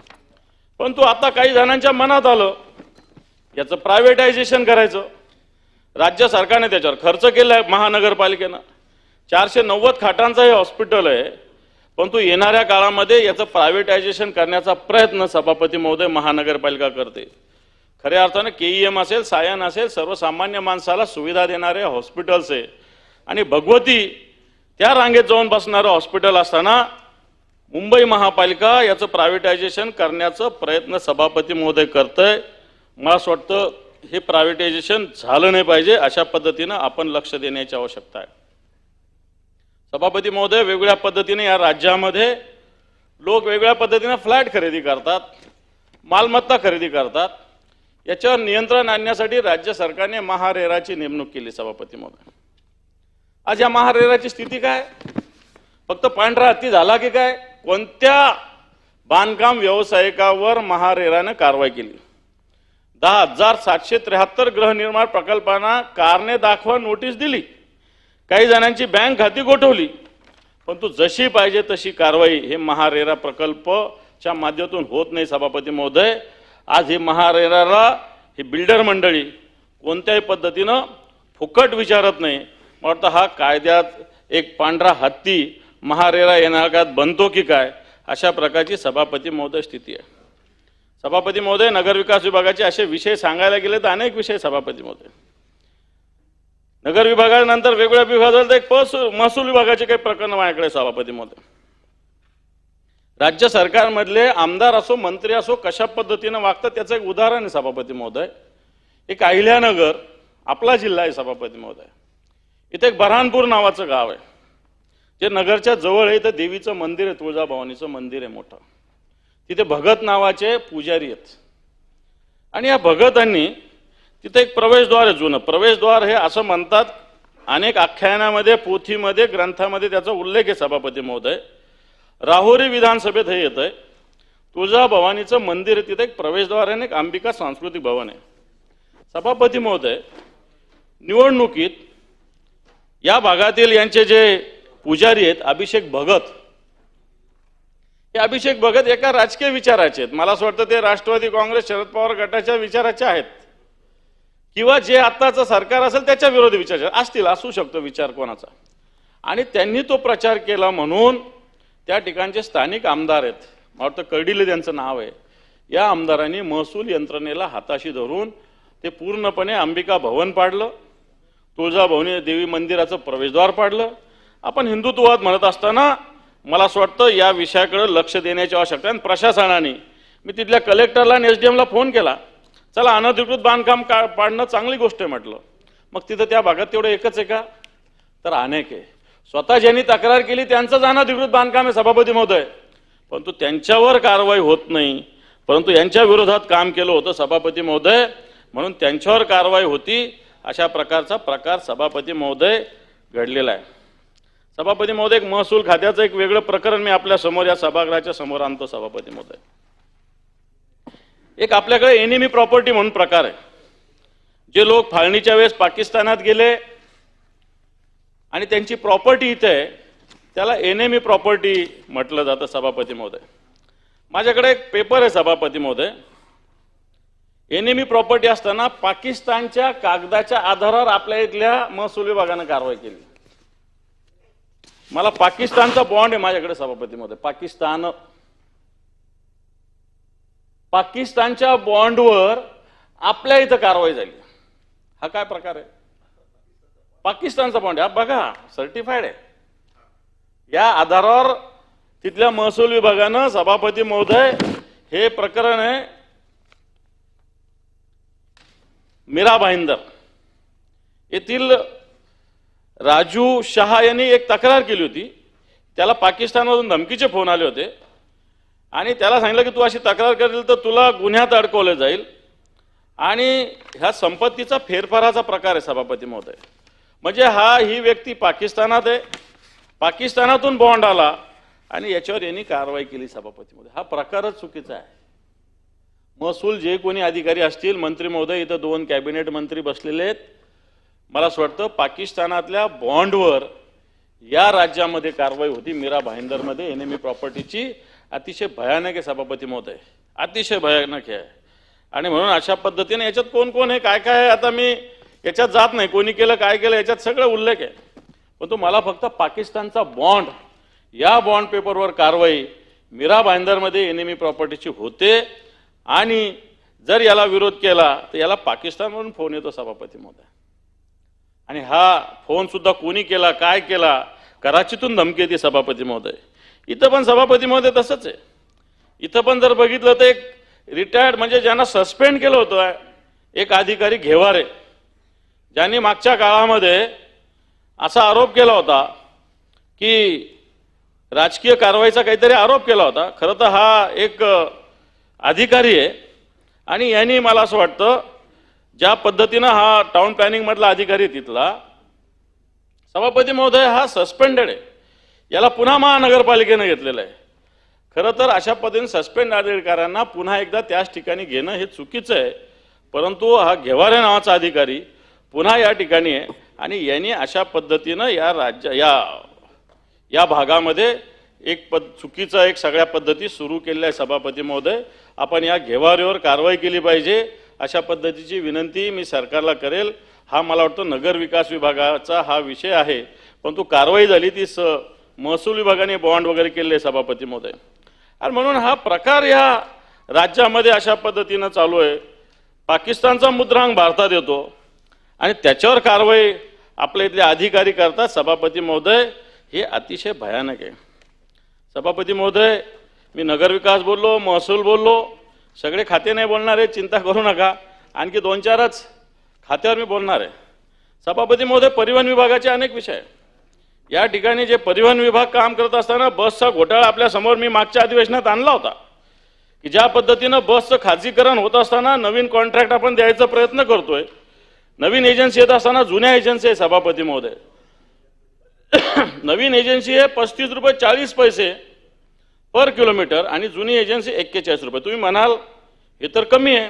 परंतु आता काही जणांच्या मनात आलं याचं प्रायव्हेटायझेशन करायचं. राज्य सरकारने त्याच्यावर खर्च केला आहे. महानगरपालिकेनं 490 खाटांचं हे हॉस्पिटल आहे, परंतु येणाऱ्या काळामध्ये याचं प्रायव्हेटायझेशन करण्याचा प्रयत्न सभापती महोदय महानगरपालिका करते. खऱ्या अर्थानं केईएम असेल, सायन असेल, सर्वसामान्य माणसाला सुविधा देणारे हॉस्पिटल्स आहे आणि भगवती त्या रांगेत जाऊन बसणारं हॉस्पिटल असताना मुंबई महापालिका याचं प्रायव्हेटायझेशन करण्याचा प्रयत्न सभापती महोदय करतंय. मला असं वाटतं हे प्रायव्हेटायझेशन झालं नाही पाहिजे. अशा पद्धतीनं आपण लक्ष देण्याची आवश्यकता आहे. सभापती महोदय, वेगवेगळ्या पद्धतीने या राज्यामध्ये लोक वेगवेगळ्या पद्धतीने फ्लॅट खरेदी करतात, मालमत्ता खरेदी करतात. याच्यावर नियंत्रण आणण्यासाठी राज्य सरकारने महारेराची नेमणूक केली. सभापती महोदय, आज या महारेराची स्थिती काय? फक्त पांढरा हत्ती झाला की काय? कोणत्या बांधकाम व्यावसायिकावर महारेराने कारवाई केली? 10,773 गृहनिर्माण प्रकल्पांना कारणे दाखवा नोटीस दिली. काही जणांची बँक खाती गोठवली, परंतु जशी पाहिजे तशी कारवाई हे महारेरा प्रकल्पच्या माध्यमातून होत नाही. सभापती महोदय, आज हे महारेराला ही बिल्डर मंडळी कोणत्याही पद्धतीनं फुकट विचारत नाही. मला वाटतं हा कायद्यात एक पांढरा हत्ती महारेरा येणाऱ्या काळात बनतो की काय अशा प्रकारची सभापती महोदय स्थिती आहे. सभापती महोदय, नगरविकास विभागाचे असे विषय सांगायला गेले तर अनेक विषय. सभापती महोदय, नगर विभागानंतर वेगवेगळ्या विभागात एक महसूल विभागाचे काही प्रकरण माझ्याकडे. सभापती महोदय, राज्य सरकारमधले आमदार असो, मंत्री असो, कशा पद्धतीनं वागतात त्याचं एक उदाहरण आहे. सभापती महोदय, एक अहिल्यानगर आपला जिल्हा आहे. सभापती महोदय, इथे एक बऱ्हाणपूर नावाचं गाव आहे, जे नगरच्या जवळ आहे. इथं देवीचं मंदिर आहे, तुळजाभवानीचं मंदिर आहे मोठं. तिथे भगत नावाचे पुजारी आहेत आणि या भगतांनी तिथे एक प्रवेशद्वार आहे, जुनं प्रवेशद्वार. हे असं म्हणतात, अनेक आख्यानामध्ये, पोथीमध्ये, ग्रंथामध्ये त्याचा उल्लेख आहे. सभापती महोदय, राहुरी विधानसभेत हे येत आहे. तुळजाभवानीचं मंदिर आहे, तिथे एक प्रवेशद्वार आहे, एक अंबिका सांस्कृतिक भवन आहे. सभापती महोदय, निवडणुकीत या भागातील यांचे जे पुजारी आहेत अभिषेक भगत, हे अभिषेक भगत एका राजकीय विचाराचे आहेत. मला असं वाटतं ते राष्ट्रवादी काँग्रेस शरद पवार गटाच्या विचाराचे आहेत किंवा जे आत्ताचं सरकार असेल त्याच्या विरोधी विचार असतील, असू शकतो विचार कोणाचा. आणि त्यांनी तो प्रचार केला म्हणून त्या ठिकाणचे स्थानिक आमदार आहेत, मला वाटतं कर्डिले त्यांचं नाव आहे, या आमदारांनी महसूल यंत्रणेला हाताशी धरून ते पूर्णपणे अंबिका भवन पाडलं, तुळजाभवानी देवी मंदिराचं प्रवेशद्वार पाडलं. आपण हिंदुत्ववाद म्हणत असताना मला असं वाटतं या विषयाकडे लक्ष देण्याची आवश्यकता आहे. प्रशासनाने, मी तिथल्या कलेक्टरला आणि एसडीएमला फोन केला, चला अनधिकृत बांधकाम पाडणं चांगली गोष्ट आहे म्हटलं. मग तिथं त्या भागात तेवढं एकच आहे का? तर अनेक आहे. स्वतः ज्यांनी तक्रार केली त्यांचंच अनधिकृत बांधकाम आहे. सभापती महोदय, परंतु त्यांच्यावर कारवाई होत नाही, परंतु यांच्या विरोधात काम केलं होतं. सभापती महोदय, म्हणून त्यांच्यावर कारवाई होती. अशा प्रकारचा प्रकार सभापती महोदय घडलेला आहे. सभापती महोदय, एक महसूल खात्याचं एक वेगळं प्रकरण मी आपल्या समोर या सभागृहाच्या समोर आणतो. सभापती महोदय, एक आपल्याकडे एनिमी प्रॉपर्टी म्हणून प्रकार आहे. जे लोक फाळणीच्या वेळेस पाकिस्तानात गेले आणि त्यांची प्रॉपर्टी इथे आहे त्याला एनिमी प्रॉपर्टी म्हटलं जातं. सभापती महोदय, माझ्याकडे एक पेपर आहे. सभापती महोदय, एनिमी प्रॉपर्टी असताना पाकिस्तानच्या कागदाच्या आधारावर आपल्या इथल्या महसूल विभागाने कारवाई केली. मला पाकिस्तानचा बॉन्ड आहे माझ्याकडे. सभापती महोदय, पाकिस्तानच्या बॉन्डवर आपल्या इथं कारवाई झाली. हा काय प्रकार आहे? पाकिस्तानचा बॉन्ड आहे, बघा सर्टिफाईड आहे. या आधारावर तिथल्या महसूल विभागानं, सभापती महोदय, हे प्रकरण आहे मीरा भाईंदर येथील राजू शहा यांनी एक तक्रार केली होती. त्याला पाकिस्तानमधून धमकीचे फोन आले होते आणि त्याला सांगितलं की तू अशी तक्रार करेल तर तुला गुन्ह्यात अडकवलं जाईल. आणि ह्या संपत्तीचा फेरफाराचा प्रकार आहे. सभापती महोदय, म्हणजे ही व्यक्ती पाकिस्तानात आहे, पाकिस्तानातून बॉन्ड आला आणि याच्यावर यांनी कारवाई केली. सभापती महोदय, हा प्रकारच चुकीचा आहे. महसूल जे कोणी अधिकारी असतील, मंत्री महोदय, इथं 2 कॅबिनेट मंत्री बसलेले आहेत, मला असं वाटतं पाकिस्तानातल्या बॉन्डवर या राज्यामध्ये कारवाई होती मीरा भाईंदरमध्ये एनिमी प्रॉपर्टीची, अतिशय भयानक आहे सभापती महोदय, अतिशय भयानक आहे. आणि म्हणून अशा पद्धतीने याच्यात कोण कोण आहे काय काय आहे आता मी याच्यात जात नाही, कोणी केलं काय केलं याच्यात सगळं उल्लेख आहे. परंतु मला फक्त पाकिस्तानचा बॉन्ड, या बॉन्ड पेपरवर कारवाई मीरा भाईंदरमध्ये एनिमी प्रॉपर्टीची होते. आणि जर याला विरोध केला तर याला पाकिस्तानवरून फोन येतो सभापती महोदय. आणि हा फोन सुद्धा कोणी केला काय केला, कराचीतून धमकी येते सभापती महोदय. इथं पण सभापती महोदय तसंच आहे. इथं पण जर बघितलं तर एक रिटायर्ड म्हणजे ज्यांना सस्पेंड केलं होतं एक अधिकारी घेवारे, ज्यांनी मागच्या काळामध्ये असा आरोप केला होता की राजकीय कारवाईचा काहीतरी आरोप केला होता. खरं तर हा एक अधिकारी आहे आणि यांनी मला असं वाटतं ज्या पद्धतीनं हा टाउन प्लॅनिंग मधला अधिकारी तिथला सभापती महोदय हा सस्पेंडेड आहे, याला पुन्हा महानगरपालिकेनं घेतलेलं आहे. खरं तर अशा पद्धतीने सस्पेंड अधिकाऱ्यांना पुन्हा एकदा त्याच ठिकाणी घेणं हे चुकीचं आहे. परंतु हा घेवारे नावाचा अधिकारी पुन्हा या ठिकाणी आहे आणि यांनी अशा पद्धतीनं या भागामध्ये चुकीचं एक सगळ्या पद्धती सुरू केलेल्या आहे. सभापती महोदय, आपण या घेवारीवर कारवाई केली पाहिजे अशा पद्धतीची विनंती मी सरकारला करेल. हा मला वाटतं नगर विकास विभागाचा हा विषय आहे, परंतु कारवाई झाली ती महसूल विभागाने बॉन्ड वगैरे केले सभापती महोदय. आणि म्हणून हा प्रकार या राज्यामध्ये अशा पद्धतीनं चालू आहे. पाकिस्तानचा मुद्रांक भारतात येतो आणि त्याच्यावर कारवाई आपल्या इथले अधिकारी करतात सभापती महोदय, हे अतिशय भयानक आहे. सभापती महोदय, मी नगरविकास बोललो, महसूल बोललो, सगळे खाते नाही बोलणार आहे, चिंता करू नका. आणखी 2-4च खात्यावर मी बोलणार आहे. सभापती महोदय, परिवहन विभागाचे अनेक विषय आहे. या ठिकाणी जे परिवहन विभाग काम करत असताना बसचा घोटाळा आपल्या समोर मी मागच्या अधिवेशनात आणला होता की ज्या पद्धतीनं बसचं खाजगीकरण होत असताना नवीन कॉन्ट्रॅक्ट आपण द्यायचा प्रयत्न करतोय, नवीन एजन्सी येत असताना जुन्या एजन्सी आहे सभापती महोदय. नवीन एजन्सी आहे 35 रुपये 40 पैसे पर किलोमीटर आणि जुनी एजन्सी 41 रुपये. तुम्ही म्हणाल हे तर कमी आहे,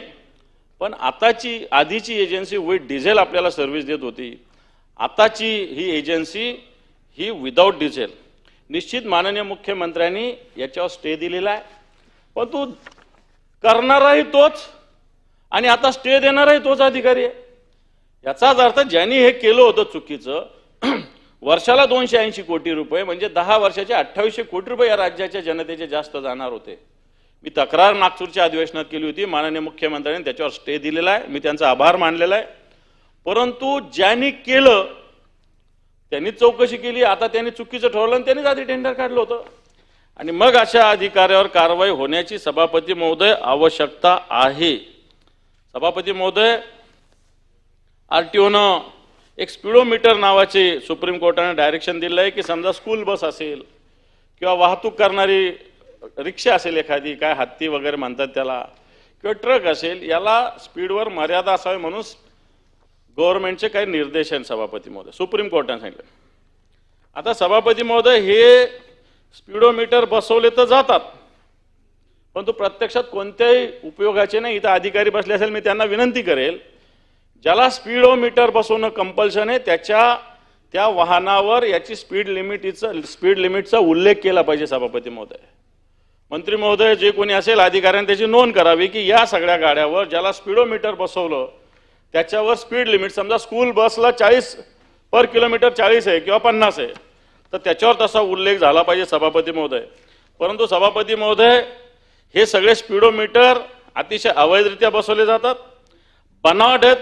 पण आधीची एजन्सी विथ डिझेल आपल्याला सर्व्हिस देत होती. आताची ही एजन्सी ही विदाऊट डिझेल. निश्चित माननीय मुख्यमंत्र्यांनी याच्यावर स्टे दिलेला आहे, पण तो करणाराही तोच आणि आता स्टे देणाराही तोच अधिकारी आहे. याचाच अर्थ ज्यांनी हे केलं होतं चुकीचं, वर्षाला 280 कोटी रुपये म्हणजे 10 वर्षाचे 2800 कोटी रुपये या राज्याच्या जनतेचे जास्त जाणार होते. मी तक्रार नागपूरच्या अधिवेशनात केली होती, माननीय मुख्यमंत्र्यांनी त्याच्यावर स्टे दिलेला आहे, मी त्यांचा आभार मानलेला आहे. परंतु ज्यांनी केलं त्यांनी चौकशी केली, आता त्यांनी चुकीचं ठरवलं आणि त्यांनीच आधी टेंडर काढलं होतं आणि मग अशा अधिकाऱ्यावर कारवाई होण्याची सभापती महोदय आवश्यकता आहे. सभापती महोदय, आरटीओनं एक स्पीडोमीटर नावाचे सुप्रीम कोर्टाने डायरेक्शन दिलं आहे की समजा स्कूल बस असेल किंवा वाहतूक करणारी रिक्षा असेल एखादी, काय हत्ती वगैरे म्हणतात त्याला, किंवा ट्रक असेल, याला स्पीडवर मर्यादा असावी म्हणून गव्हर्नमेंटचे काही निर्देश आहेत सभापती महोदय, सुप्रीम कोर्टाने सांगितलं. आता सभापती महोदय, हे स्पीडोमीटर बसवले तर जातात, पण तो प्रत्यक्षात कोणत्याही उपयोगाचे नाही. इथं अधिकारी बसले असेल, मी त्यांना विनंती करेल, ज्याला स्पीडोमीटर बसवणं कंपल्शन आहे त्या वाहनावर याची स्पीड लिमिटचा उल्लेख केला पाहिजे सभापती महोदय. मंत्री महोदय, जे कोणी असेल अधिकाऱ्यांनी त्याची नोंद करावी की या सगळ्या गाड्यावर ज्याला स्पीडोमीटर बसवलं त्याच्यावर स्पीड लिमिट, समजा स्कूल बसला 40 पर किलोमीटर 40 आहे किंवा 50 आहे, तर त्याच्यावर तसा उल्लेख झाला पाहिजे सभापती महोदय. परंतु सभापती महोदय, हे सगळे स्पीडोमीटर अतिशय अवैधरित्या बसवले जातात, बनावट आहेत.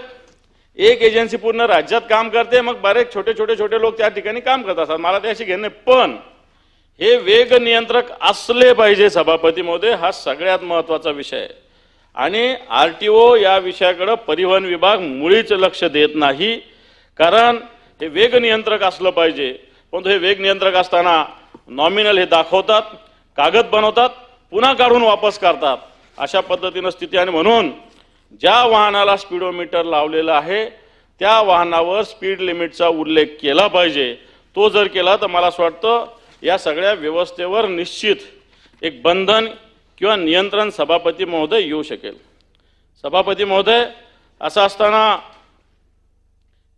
एक एजन्सी पूर्ण राज्यात काम करते, मग बरेच छोटे लोक त्या ठिकाणी काम करत असतात, मला त्याशी घेणे. पण हे वेग नियंत्रक असले पाहिजे सभापती महोदय, हा सगळ्यात महत्त्वाचा विषय आहे. आणि आरटीओ या विषयाकडे परिवहन विभाग मुळीच लक्ष देत नाही, कारण हे वेग नियंत्रक असलं पाहिजे. पण हे वेग नियंत्रक असताना नॉमिनल हे दाखवतात, कागद बनवतात, पुन्हा काढून वापस करतात, अशा पद्धतीनं स्थिती. आणि म्हणून ज्या वाहनाला स्पीडोमीटर लावलेला आहे त्या वाहनावर स्पीड लिमिटचा उल्लेख केला पाहिजे. तो जर केला तर मला असं वाटतं या सगळ्या व्यवस्थेवर निश्चित एक बंधन किंवा नियंत्रण सभापती महोदय येऊ शकेल. सभापती महोदय, असं असताना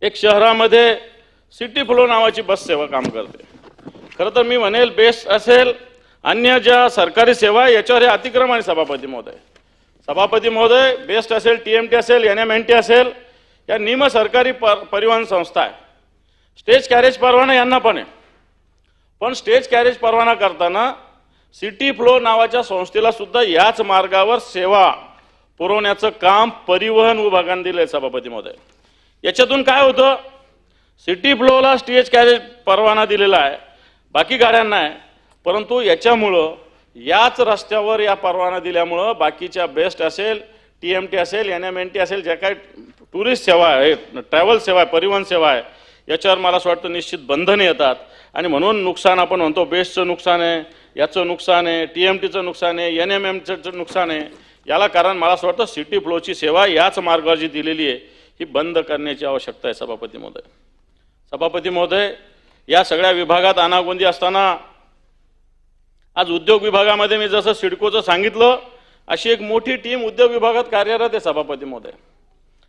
एक शहरामध्ये सिटी फ्लो नावाची बस सेवा काम करते. खरं तर मी म्हणेल बेस्ट असेल, अन्य ज्या सरकारी सेवा आहे याच्यावर हे अतिक्रमण आहे सभापती महोदय. सभापती महोदय, बेस्ट असेल, TMT असेल, NMNT असेल, या निम सरकारी परिवहन संस्था आहे. स्टेज कॅरेज परवाना यांना पण आहे. पण स्टेज कॅरेज परवाना करताना सिटी फ्लो नावाच्या संस्थेला सुद्धा याच मार्गावर सेवा पुरवण्याचं काम परिवहन विभागाने दिलंय सभापती महोदय. याच्यातून काय होतं, सिटी फ्लोला स्टेज कॅरेज परवाना दिलेला आहे, बाकी गाड्यांना आहे. परंतु याच्यामुळं याच रस्त्यावर या परवाना दिल्यामुळं बाकीच्या बेस्ट असेल, TMT असेल, NMNT असेल, ज्या काही टुरिस्ट सेवा आहे, ट्रॅव्हल सेवा आहे, परिवहन सेवा आहे, याच्यावर मला असं वाटतं निश्चित बंधने येतात. आणि म्हणून नुकसान आपण म्हणतो बेस्टचं नुकसान आहे, याचं नुकसान आहे, TMTचं नुकसान आहे, NMMचं नुकसान आहे. याला कारण मला असं वाटतं सिटी फ्लोची सेवा याच मार्गावर जी दिलेली आहे ही बंद करण्याची आवश्यकता आहे सभापती महोदय. सभापती महोदय, या सगळ्या विभागात अनागोंदी असताना आज उद्योग विभागामध्ये मी जसं सिडकोचं सांगितलं अशी एक मोठी टीम उद्योग विभागात कार्यरत आहे सभापती महोदय.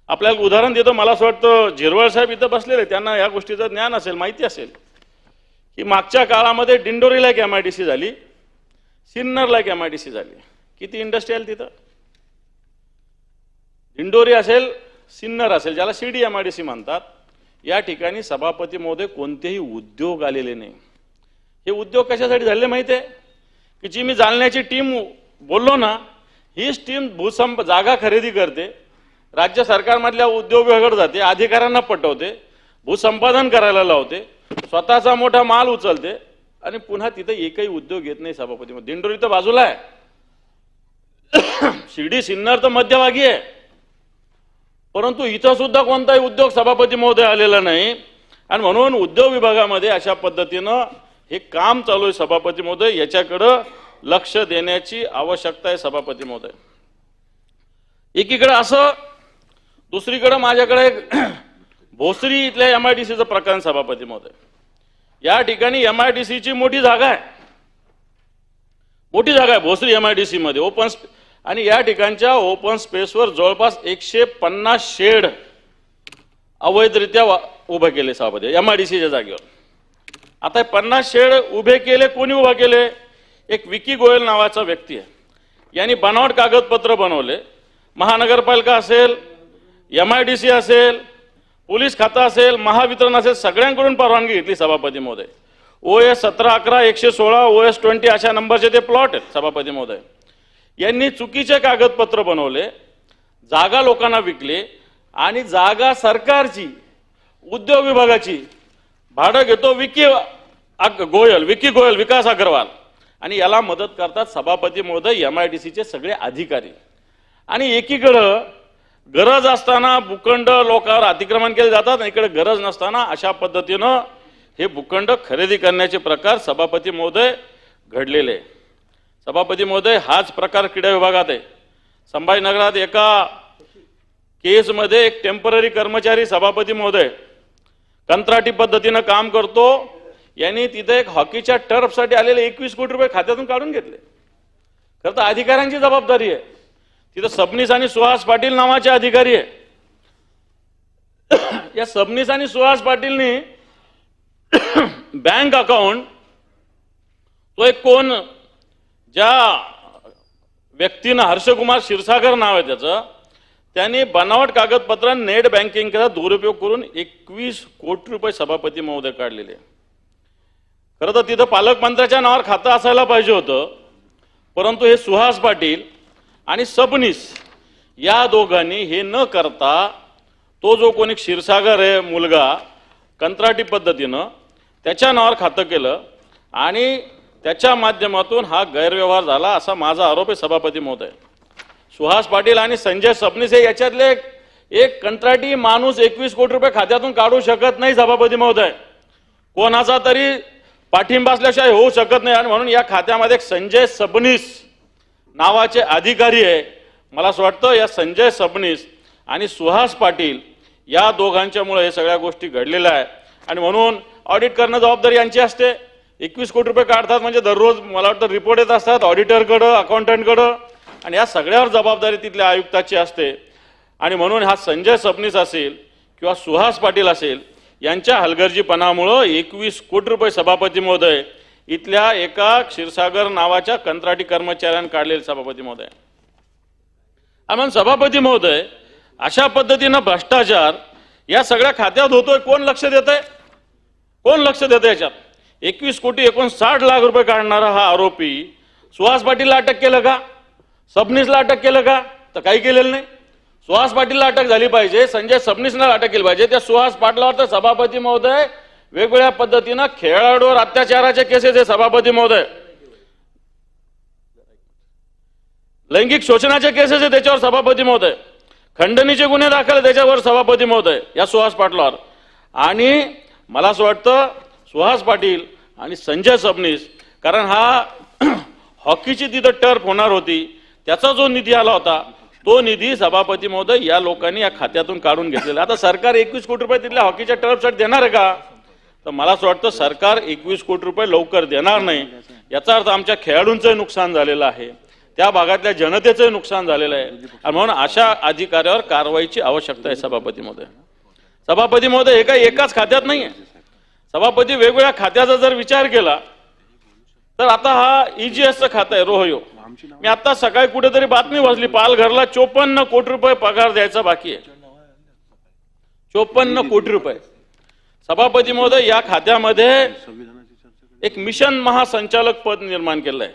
आपल्याला उदाहरण देतो, मला असं वाटतं झिरवळ साहेब इथं बसलेले, त्यांना या गोष्टीचं ज्ञान असेल, माहिती असेल की मागच्या काळामध्ये दिंडोरीला एक MIDC झाली, सिन्नरला एक MIDC झाली. किती इंडस्ट्री आली तिथं? दिंडोरी असेल, सिन्नर असेल, ज्याला CDMIDC म्हणतात, या ठिकाणी सभापती महोदय कोणतेही उद्योग आलेले नाही. हे उद्योग कशासाठी झाले माहिती आहे की जी मी जालन्याची टीम बोललो ना, हीच टीम जागा खरेदी करते, राज्य सरकारमधल्या उद्योग विभागाकडे जाते, अधिकाऱ्यांना पटवते, भूसंपादन करायला लावते, स्वतःचा मोठा माल उचलते आणि पुन्हा तिथे एकही उद्योग येत नाही सभापती महोदय. दिंडोरी तर बाजूला आहे, शिर्डी सिन्नर तर मध्यभागी आहे, परंतु इथं सुद्धा कोणताही उद्योग सभापती महोदय आलेला नाही. आणि म्हणून उद्योग विभागामध्ये अशा पद्धतीनं हे काम चालू आहे सभापती महोदय. याच्याकडं लक्ष देण्याची आवश्यकता आहे सभापती महोदय. एकीकडे असं, दुसरीकडे माझ्याकडे एक भोसरी इथल्या MIDCचं प्रकरण सभापती महोदय. या ठिकाणी MIDCची मोठी जागा आहे, भोसरी MIDC मध्ये ओपन, आणि या ठिकाणच्या ओपन स्पेसवर जवळपास 150 शेड अवैधरित्या उभे केले सभापती MIDCच्या जागेवर. आता 50 शेड उभे केले, कोणी उभा केले? एक विकी गोयल नावाचा व्यक्ती आहे, यांनी बनावट कागदपत्र बनवले. महानगरपालिका असेल, MIDC असेल, पोलीस खातं असेल, महावितरण असेल, सगळ्यांकडून परवानगी घेतली सभापती महोदय. OS 1711, 116, OS 20 अशा नंबरचे ते प्लॉट आहेत सभापती महोदय. यांनी चुकीचे कागदपत्र बनवले, जागा लोकांना विकले आणि जागा सरकारची, उद्योग विभागाची, भाडं घेतो विकी गोयल, विकास अग्रवाल, आणि याला मदत करतात सभापती महोदय MIDCचे सगळे अधिकारी. आणि एकीकडं गरज असताना भूखंड लोकांवर अतिक्रमण केले जातात, आणि इकडे गरज नसताना अशा पद्धतीनं हे भूखंड खरेदी करण्याचे प्रकार सभापती महोदय घडलेले. सभापती महोदय, हाच प्रकार क्रीडा विभागात आहे. संभाजीनगरात एका केसमध्ये एक टेम्पररी कर्मचारी सभापती महोदय कंत्राटी पद्धतीनं काम करतो, यांनी तिथे एक हॉकीच्या टर्फसाठी आलेले 21 कोटी रुपये खात्यातून काढून घेतले. खरं तर अधिकाऱ्यांची जबाबदारी आहे, तिथं सबनीस आणि सुहास पाटील नावाचे अधिकारी आहे. या सबनीस आणि सुहास पाटीलनी बँक अकाउंट, तो एक कोण, ज्या व्यक्तीनं हर्षकुमार क्षीरसागर नाव आहे त्याचं, त्यांनी बनावट कागदपत्र नेट बँकिंगचा दुरुपयोग करून 21 कोटी रुपये सभापती महोदय काढलेले. खरं तर तिथं पालकमंत्र्याच्या नावावर खातं असायला पाहिजे होतं, परंतु हे सुहास पाटील आणि सबनीस या दोघांनी हे न करता, तो जो कोणी क्षीरसागर आहे मुलगा, कंत्राटी पद्धतीनं त्याच्या नावावर खातं केलं आणि त्याच्या माध्यमातून हा गैरव्यवहार झाला, असा माझा आरोप आहे सभापती महोदय. सुहास पाटील आणि संजय सबनीस हे याच्यातले एक कंत्राटी माणूस 21 कोटी रुपये खात्यातून काढू शकत नाही सभापती महोदय. कोणाचा तरी पाठिंबा असल्याशिवाय होऊ शकत नाही. आणि म्हणून या खात्यामध्ये एक संजय सबनीस नावाचे अधिकारी आहे. मला असं वाटतं या संजय सबनीस आणि सुहास पाटील या दोघांच्यामुळे हे सगळ्या गोष्टी घडलेल्या आहे. आणि म्हणून ऑडिट करणं जबाबदारी यांची असते. 21 कोटी रुपये काढतात म्हणजे दररोज मला वाटतं रिपोर्ट येत असतात ऑडिटरकडं, अकाउंटंटकडं, आणि या सगळ्यावर जबाबदारी तिथल्या आयुक्ताची असते. आणि म्हणून हा संजय सबनीस असेल किंवा सुहास पाटील असेल यांच्या हलगर्जीपणामुळं 21 कोटी रुपये सभापती महोदय इथल्या एका क्षीरसागर नावाच्या कंत्राटी कर्मचाऱ्यांनी काढलेले सभापती महोदय. आणि सभापती महोदय अशा पद्धतीनं भ्रष्टाचार या सगळ्या खात्यात होतोय. कोण लक्ष देत आहे? कोण लक्ष देत आहे? याच्यात 21 कोटी 59 लाख रुपये काढणारा हा आरोपी सुहास पाटीलला अटक केलं का? सबनीसला अटक केलं का? तर काही केलेलं नाही. सुहास पाटीलला अटक झाली पाहिजे, संजय सबनीसला अटक केली पाहिजे. त्या सुहास पाटलावर तर सभापती महोदय वेगवेगळ्या पद्धतीनं खेळाडूवर अत्याचाराचे केसेस आहे सभापती महोदय. लैंगिक शोषणाचे केसेस आहे त्याच्यावर सभापती महोदय. खंडणीचे गुन्हे दाखल त्याच्यावर सभापती महोदय या सुहास पाटलावर. आणि मला असं वाटतं सुहास पाटील आणि संजय सबनीस, कारण हा हॉकीची तिथं टर्फ होणार होती, त्याचा जो निधी आला होता तो निधी सभापती महोदय या लोकांनी या खात्यातून काढून घेतलेला. आता सरकार 21 कोटी रुपये तिथल्या हॉकीच्या टर्फसाठी देणार आहे का? तर मला असं वाटतं सरकार 21 कोटी रुपये लवकर देणार नाही. याचा अर्थ आमच्या खेळाडूंचं नुकसान झालेलं आहे, त्या भागातल्या जनतेचं नुकसान झालेलं आहे. आणि म्हणून अशा अधिकाऱ्यावर कारवाईची आवश्यकता आहे सभापती महोदय. सभापती महोदय हे काही एकाच खात्यात नाही आहे. सभापती वेगवेगळ्या खात्याचा जर विचार केला तर आता हा EGSचं खातं आहे रोहयो. मी आता सकाळी कुठेतरी बातमी वाचली, पालघरला 54 कोटी रुपये पगार द्यायचा बाकी आहे. 54 कोटी रुपये. सभापती महोदय या खात्यामध्ये एक मिशन महासंचालक पद निर्माण केलं आहे.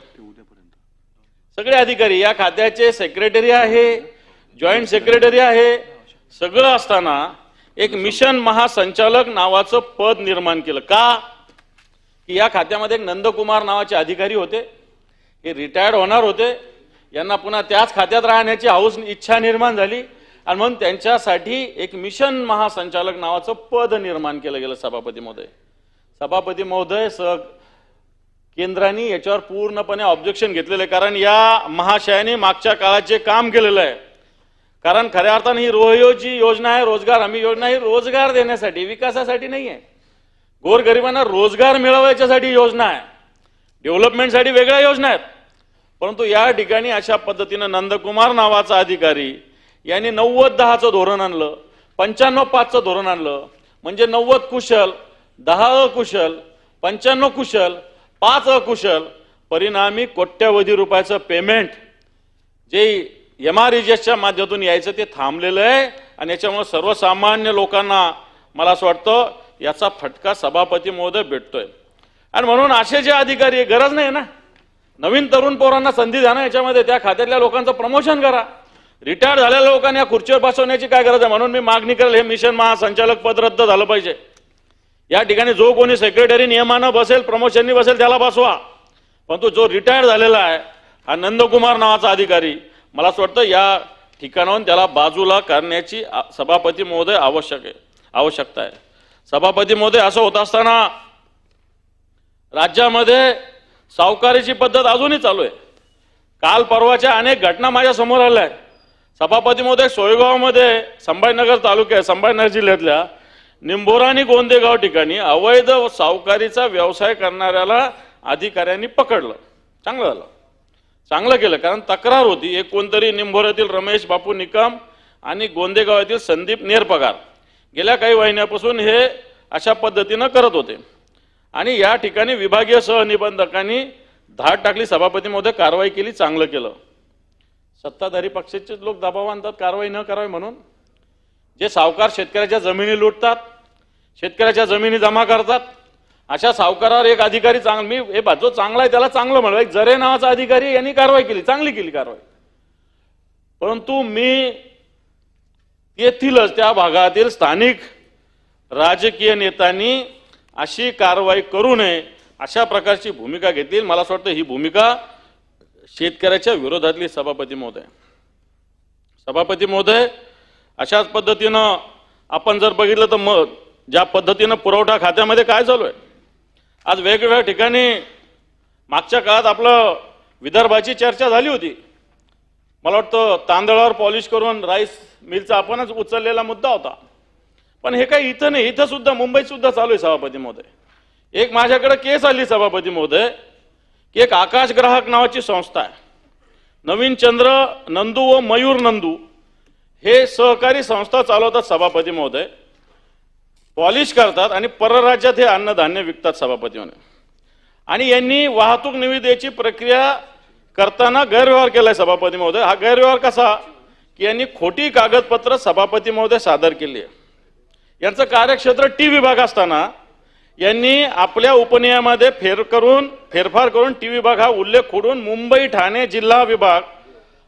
सगळे अधिकारी या खात्याचे सेक्रेटरी आहे, जॉईंट सेक्रेटरी आहे, सगळं असताना एक मिशन महासंचालक नावाचं पद निर्माण केलं का? की या खात्यामध्ये एक नंदकुमार नावाचे अधिकारी होते, हे रिटायर्ड होणार होते, यांना पुन्हा त्याच खात्यात राहण्याची हौस इच्छा निर्माण झाली आणि म्हणून त्यांच्यासाठी एक मिशन महासंचालक नावाचं पद निर्माण केलं गेलं सभापती महोदय. सभापती महोदय केंद्राने याच्यावर पूर्णपणे ऑब्जेक्शन घेतलेलं आहे, कारण या महाशयाने मागच्या काळात जे काम केलेलं आहे, कारण खऱ्या अर्थाने ही रोहयोची योजना आहे, रोजगार हमी योजना, ही रोजगार देण्यासाठी, विकासासाठी नाही आहे. गोरगरिबांना रोजगार मिळावा याच्यासाठी योजना आहे, डेव्हलपमेंटसाठी वेगळ्या योजना आहेत. परंतु या ठिकाणी अशा पद्धतीनं नंदकुमार नावाचा अधिकारी यांनी 90-10चं धोरण आणलं, 95-5चं धोरण आणलं. म्हणजे 90 कुशल, 10 अकुशल, 95 कुशल, 5 अकुशल, परिणामी कोट्यवधी रुपयाचं पेमेंट जे MREGSच्या माध्यमातून यायचं ते थांबलेलं आहे. आणि याच्यामुळे सर्वसामान्य लोकांना मला असं वाटतं याचा फटका सभापती महोदय भेटतोय. आणि म्हणून असे जे अधिकारी, गरज नाही ना, नवीन तरुण पोरांना संधी द्या ना याच्यामध्ये, त्या खात्यातल्या लोकांचं प्रमोशन करा. रिटायर झालेल्या लोकांनी या खुर्चीवर बसवण्याची काय गरज आहे? म्हणून मी मागणी करेल हे मिशन महासंचालक पद रद्द झालं पाहिजे. या ठिकाणी जो कोणी सेक्रेटरी नियमानं बसेल, प्रमोशननी बसेल त्याला बसवा. परंतु जो रिटायर झालेला आहे हा नंदकुमार नावाचा अधिकारी, मला असं वाटतं या ठिकाणाहून त्याला बाजूला करण्याची सभापती महोदय आवश्यकता आहे. सभापती महोदय असं होत असताना राज्यामध्ये सावकारीची पद्धत अजूनही चालू आहे. काल परवाच्या अनेक घटना माझ्या समोर आल्या आहेत. सभापती महोदय सोयगावमध्ये संभाजीनगर तालुक्यात, संभाजीनगर जिल्ह्यातल्या निंभोरा आणि गोंदेगाव ठिकाणी अवैध सावकारीचा व्यवसाय करणाऱ्याला अधिकाऱ्यांनी पकडलं. चांगलं झालं, चांगलं केलं, कारण तक्रार होती. एक कोणतरी निंभोऱ्यातील रमेश बापू निकम आणि गोंदेगावातील संदीप नेरपगार गेल्या काही महिन्यापासून हे अशा पद्धतीनं करत होते. आणि या ठिकाणी विभागीय सहनिबंधकांनी धाड टाकली. सभापती महोदय कारवाई केली, चांगलं केलं. सत्ताधारी पक्षाचे लोक दबाव आणतात कारवाई न करावी म्हणून. जे सावकार शेतकऱ्याच्या जमिनी लुटतात, शेतकऱ्याच्या जमिनी जमा करतात, अशा सावकारावर एक अधिकारी मी हे जो चांगला आहे त्याला चांगलं म्हणलं. एक जरे नावाचा अधिकारी यांनी कारवाई केली, चांगली केली कारवाई. परंतु मी येथीलच त्या भागातील स्थानिक राजकीय नेत्यांनी अशी कारवाई करू नये अशा प्रकारची भूमिका घेतली. मला असं वाटतं ही भूमिका शेतकऱ्याच्या विरोधातली. सभापती महोदय अशाच पद्धतीनं आपण जर बघितलं तर मग ज्या पद्धतीनं पुरवठा खात्यामध्ये काय चालू आहे, आज वेगवेगळ्या ठिकाणी मागच्या काळात आपलं विदर्भाची चर्चा झाली होती. मला वाटतं तांदळावर पॉलिश करून राईस मिलचा आपणच उचललेला मुद्दा होता. पण हे काही इथं नाही, इथं सुद्धा मुंबईत सुद्धा चालू आहे. सभापती महोदय एक माझ्याकडे केस आली सभापती महोदय की एक आकाश ग्राहक नावाची संस्था आहे, नवीन चंद्र नंदू व मयूर नंदू हे सहकारी संस्था चालवतात सभापती महोदय. पॉलिश करतात आणि परराज्यात हे अन्नधान्य विकतात सभापती म्हणे. आणि यांनी वाहतूक निविदेची प्रक्रिया करताना गैरव्यवहार केलाय सभापती महोदय. हा गैरव्यवहार कसा की यांनी खोटी कागदपत्र सभापती महोदय सादर केली आहे. यांचं कार्यक्षेत्र टी विभाग असताना यांनी आपल्या उपनियमामध्ये फेरफार करून टी विभाग हा उल्लेख खोडून मुंबई ठाणे जिल्हा विभाग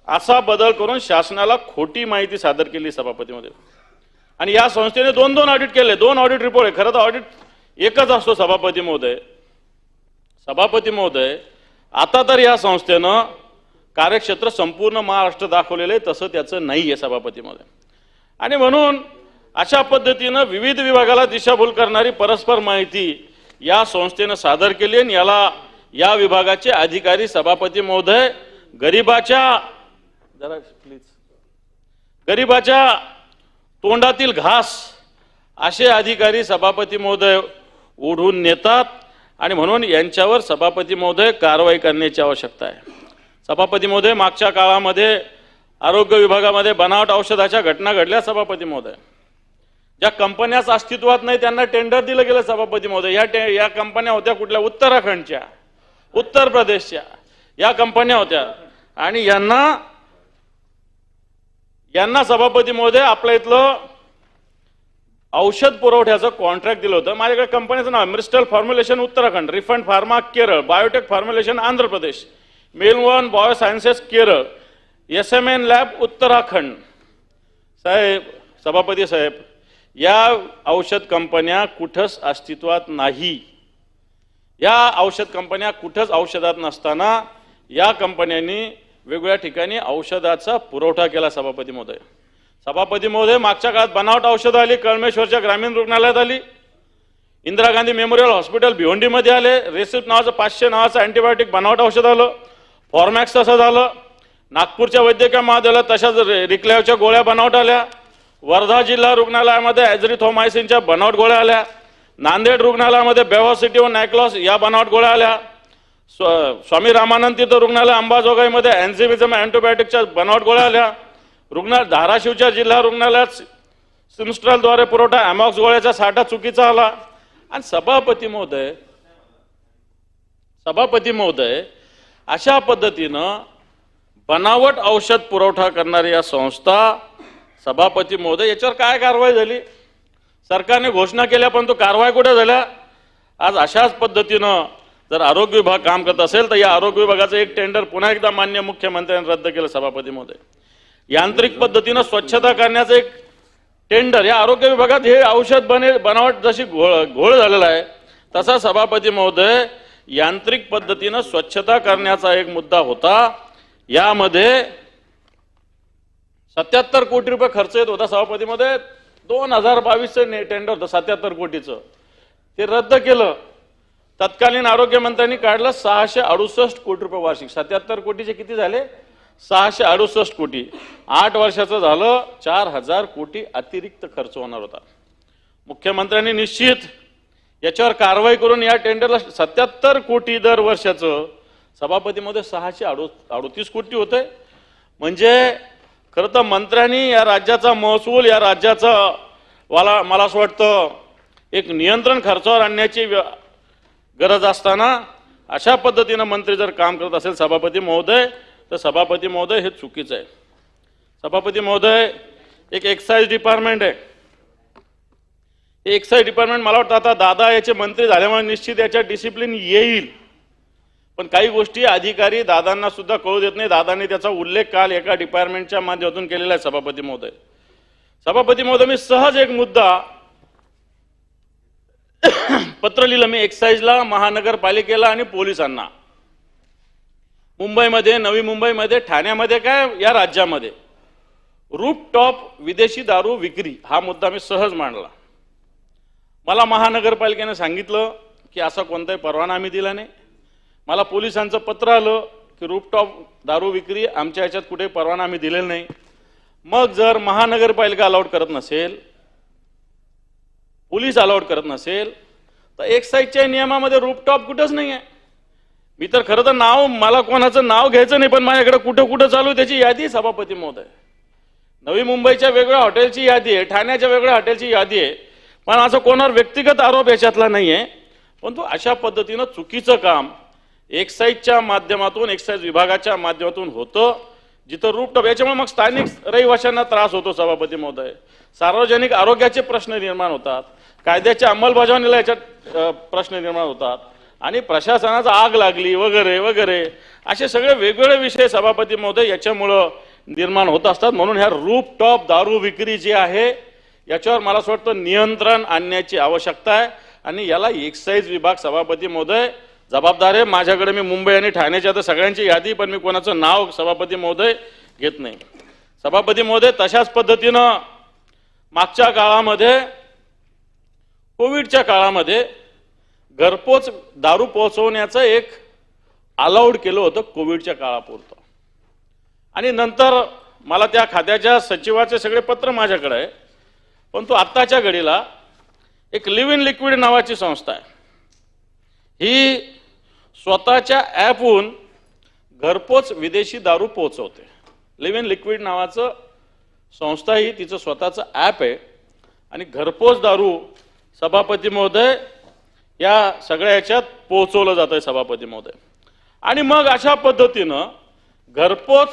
असा बदल करून शासनाला खोटी माहिती सादर केली सभापती महोदय. आणि या संस्थेने दोन ऑडिट केले, 2 ऑडिट रिपोर्ट आहे. खरं तर ऑडिट एकच असतो सभापती महोदय. सभापती महोदय, आता तर या संस्थेनं कार्यक्षेत्र संपूर्ण महाराष्ट्र दाखवलेलं आहे, तसं त्याचं नाही आहे सभापती महोदय. आणि म्हणून अशा पद्धतीनं विविध विभागाला दिशाभूल करणारी परस्पर माहिती या संस्थेनं सादर केली आणि याला या विभागाचे अधिकारी सभापती महोदय गरिबाच्या तोंडातील घास असे अधिकारी सभापती महोदय ओढून नेतात आणि म्हणून यांच्यावर सभापती महोदय कारवाई करण्याची आवश्यकता आहे. सभापती महोदय, मागच्या काळामध्ये आरोग्य विभागामध्ये बनावट औषधाच्या घटना घडल्या सभापती महोदय. ज्या कंपन्याच अस्तित्वात नाही त्यांना टेंडर दिलं गेलं सभापती महोदय. या कंपन्या होत्या कुठल्या? उत्तराखंडच्या, उत्तर प्रदेशच्या या कंपन्या होत्या. आणि यांना सभापती महोदय आपल्या इथलं औषध पुरवठ्याचं कॉन्ट्रॅक्ट दिलं होतं. माझ्याकडे कंपनीचं नाव मिस्टल formulation Uttarakhand, refund pharma Kerala, biotech formulation Andhra Pradesh, मेलवन biosciences Kerala, SMN lab Uttarakhand. साहेब, सभापती साहेब, या औषध कंपन्या कुठंच अस्तित्वात नाही. या औषध कंपन्या कुठंच औषधात नसताना या कंपन्यांनी वेगवेगळ्या ठिकाणी औषधाचा पुरवठा केला सभापती महोदय. सभापती महोदय, मागच्या काळात बनावट औषधं आली, कळमेश्वरच्या ग्रामीण रुग्णालयात आली, इंदिरा गांधी मेमोरियल हॉस्पिटल भिवंडीमध्ये आले, रेसिप्ट नावाचं 500 नावाचं अँटीबायोटिक बनावट औषध आलं, फॉर्मॅक्स तसं झालं, नागपूरच्या वैद्यकीय महाविद्यालयात तशाच रिक्लेवच्या गोळ्या बनावट आल्या, वर्धा जिल्हा रुग्णालयामध्ये ॲझ्रिथ्रोमायसिनच्या बनावट गोळ्या आल्या, नांदेड रुग्णालयामध्ये बेवॉसिटी व नायक्लॉस या बनावट गोळ्या आल्या, स्वामी रामानंद तीर्थ रुग्णालय अंबाजोगाईमध्ये एन्झिमिझम अँटीबायोटिकच्या बनावट गोळ्या आल्या, धाराशिवच्या जिल्हा रुग्णालयात सिमस्ट्रलद्वारे पुरवठा अमॉक्स गोळ्याचा साठा चुकीचा आला. आणि सभापती महोदय अशा पद्धतीनं बनावट औषध पुरवठा करणारी या संस्था सभापती महोदय याच्यावर काय कारवाई झाली? सरकारने घोषणा केल्या पण तो कारवाई कुठे झाल्या? आज अशाच पद्धतीनं जर आरोग्य विभाग काम करत असेल तर या आरोग्य विभागाचं एक टेंडर पुन्हा एकदा माननीय मुख्यमंत्र्यांनी रद्द केलं सभापती महोदय. यांत्रिक पद्धतीनं स्वच्छता करण्याचं एक टेंडर या आरोग्य विभागात हे औषध बनावट जशी घोळ झालेला आहे तसा सभापती महोदय यांत्रिक पद्धतीनं स्वच्छता करण्याचा एक मुद्दा होता. यामध्ये 77 कोटी रुपये खर्च येत होता सभापती महोदय. 2022चं टेंडर होतं 77 कोटीचं, ते रद्द केलं. तत्कालीन आरोग्यमंत्र्यांनी काढलं 668 कोटी रुपये वार्षिक. 77 कोटीचे किती झाले? 668 कोटी. 8 वर्षाचं झालं 4000 कोटी अतिरिक्त खर्च होणार होता. मुख्यमंत्र्यांनी निश्चित याच्यावर कारवाई करून या टेंडरला 77 कोटी दर वर्षाचं सभापती मध्ये 638 कोटी होते. म्हणजे खरं तर मंत्र्यांनी या राज्याचा महसूल, या राज्याचा मला असं वाटतं एक नियंत्रण खर्चावर आणण्याची गरज असताना अशा पद्धतीनं मंत्री जर काम करत असेल सभापती महोदय तर सभापती महोदय हे चुकीचं आहे. सभापती महोदय, एक एक्साइज डिपार्टमेंट आहे. एक्साइज डिपार्टमेंट मला वाटतं आता दादा याचे मंत्री झाल्यामुळे निश्चित याच्या डिसिप्लिन येईल, पण काही गोष्टी अधिकारी दादांना सुद्धा कळू देत नाही. दादांनी त्याचा उल्लेख काल एका डिपार्टमेंटच्या माध्यमातून केलेला आहे सभापती महोदय. सभापती महोदय, मी सहज एक मुद्दा पत्र लिहिलं मी एक्साइजला, महानगरपालिकेला आणि पोलिसांना. मुंबईमध्ये, नवी मुंबईमध्ये, ठाण्यामध्ये, काय या राज्यामध्ये रूफटॉप विदेशी दारू विक्री हा मुद्दा मी सहज मांडला. मला महानगरपालिकेने सांगितलं की असा कोणताही परवाना आम्ही दिला नाही. मला पोलिसांचं पत्र आलं की रूफटॉप दारू विक्री आमच्या ह्याच्यात कुठे परवाना आम्ही दिलेला नाही. मग जर महानगरपालिका अलाउड करत नसेल, पोलीस अलाउड करत नसेल, तर एक्साइजच्या नियमामध्ये रूफटॉप कुठंच नाही आहे. मी तर खरं तर मला कोणाचं नाव घ्यायचं नाही, पण माझ्याकडे कुठं कुठं चालू त्याची यादी सभापती महोदय. नवी मुंबईच्या वेगळ्या हॉटेलची यादी आहे, ठाण्याच्या वेगळ्या हॉटेलची यादी आहे. पण असं कोणावर व्यक्तिगत आरोप याच्यातला नाही आहे, परंतु अशा पद्धतीनं चुकीचं काम एक्साईजच्या माध्यमातून, एक्साईज विभागाच्या माध्यमातून होतं, जिथं रूपटॉप, याच्यामुळे मग स्थानिक रहिवाशांना त्रास होतो सभापती महोदय, सार्वजनिक आरोग्याचे प्रश्न निर्माण होतात, कायद्याच्या अंमलबजावणीला याच्यात प्रश्न निर्माण होतात आणि प्रशासनाचा आग लागली वगैरे वगैरे असे सगळे वेगवेगळे विषय सभापती महोदय याच्यामुळं निर्माण होत असतात. म्हणून ह्या रूपटॉप दारू विक्री जी आहे याच्यावर मला असं वाटतं नियंत्रण आणण्याची आवश्यकता आहे आणि याला एक्साईज विभाग सभापती महोदय जबाबदार आहे. माझ्याकडे मी मुंबई आणि ठाण्याच्या तर सगळ्यांची यादी, पण मी कोणाचं नाव सभापती महोदय घेत नाही. सभापती महोदय तशाच पद्धतीनं मागच्या काळामध्ये, कोविडच्या काळामध्ये घरपोच दारू पोहोचवण्याचं एक अलाउड केलं होतं कोविडच्या काळापुरतं, आणि नंतर मला त्या खात्याच्या सचिवाचे सगळे पत्र माझ्याकडे आहे, पण तो आत्ताच्या घडीला एक लिव्ह इन लिक्विड नावाची संस्था आहे, ही स्वतःच्या ॲपहून घरपोच विदेशी दारू पोहोचवते. लिव्ह इन लिक्विड नावाचं संस्था ही तिचं स्वतःचं ॲप आहे आणि घरपोच दारू सभापती महोदय या सगळ्या याच्यात पोहोचवलं जातं आहे सभापती महोदय. आणि मग अशा पद्धतीनं घरपोच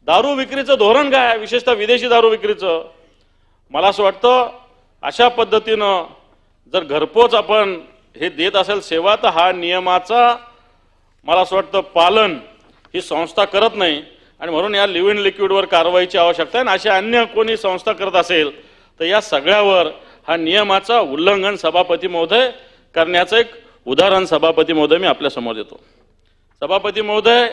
दारू विक्रीचं धोरण काय आहे, विशेषतः विदेशी दारू विक्रीचं, मला असं वाटतं अशा पद्धतीनं जर घरपोच आपण हे देत असेल सेवा, तर हा नियमाचा मला असं वाटतं पालन ही संस्था करत नाही आणि म्हणून या लिव्ह इन लिक्विडवर कारवाईची आवश्यकता आहे. आणि अशा अन्य कोणी संस्था करत असेल तर या सगळ्यावर हा नियमाचा उल्लंघन सभापती महोदय करण्याचं एक उदाहरण सभापती महोदय मी आपल्या समोर देतो. सभापती महोदय,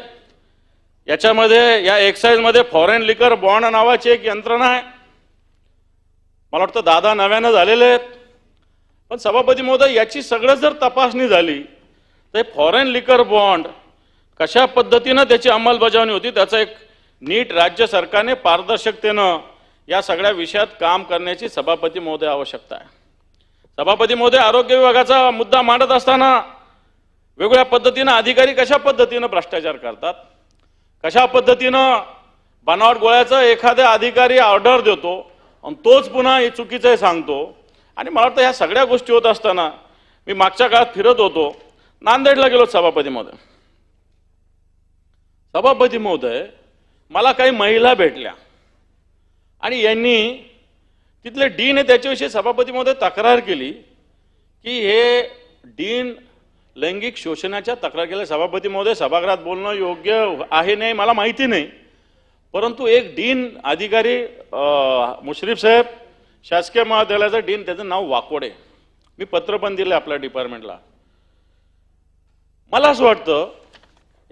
याच्यामध्ये या एक्साईजमध्ये फॉरेन लिकर बॉन्ड नावाची एक यंत्रणा आहे, मला वाटतं दादा नव्यानं झालेले आहेत. पण सभापती महोदय याची सगळं जर तपासणी झाली तर फॉरेन लिकर बॉन्ड कशा पद्धतीनं त्याची अंमलबजावणी होती त्याचा एक नीट राज्य सरकारने पारदर्शकतेनं या सगळ्या विषयात काम करण्याची सभापती महोदय आवश्यकता आहे. सभापती महोदय, आरोग्य विभागाचा मुद्दा मांडत असताना वेगवेगळ्या पद्धतीनं अधिकारी कशा पद्धतीनं भ्रष्टाचार करतात, कशा पद्धतीनं बनावट गोळ्याचा एखादा अधिकारी ऑर्डर देतो आणि तोच पुन्हा हे चुकीचं आहे सांगतो. आणि मला वाटतं ह्या सगळ्या गोष्टी होत असताना मी मागच्या काळात फिरत होतो, नांदेडला गेलो सभापती महोदय. सभापती महोदय, मला काही महिला भेटल्या आणि यांनी तिथले डीन आहे त्याच्याविषयी सभापती महोदय तक्रार केली की हे डीन लैंगिक शोषणाच्या तक्रार केल्या. सभापती महोदय, सभागृहात बोलणं योग्य आहे नाही मला माहिती नाही, परंतु एक डीन अधिकारी मुश्रीफ साहेब शासकीय महाविद्यालयाचा डीन, त्याचं नाव वाकोडे, मी पत्र पण दिलं आपल्या डिपार्टमेंटला. मला असं वाटतं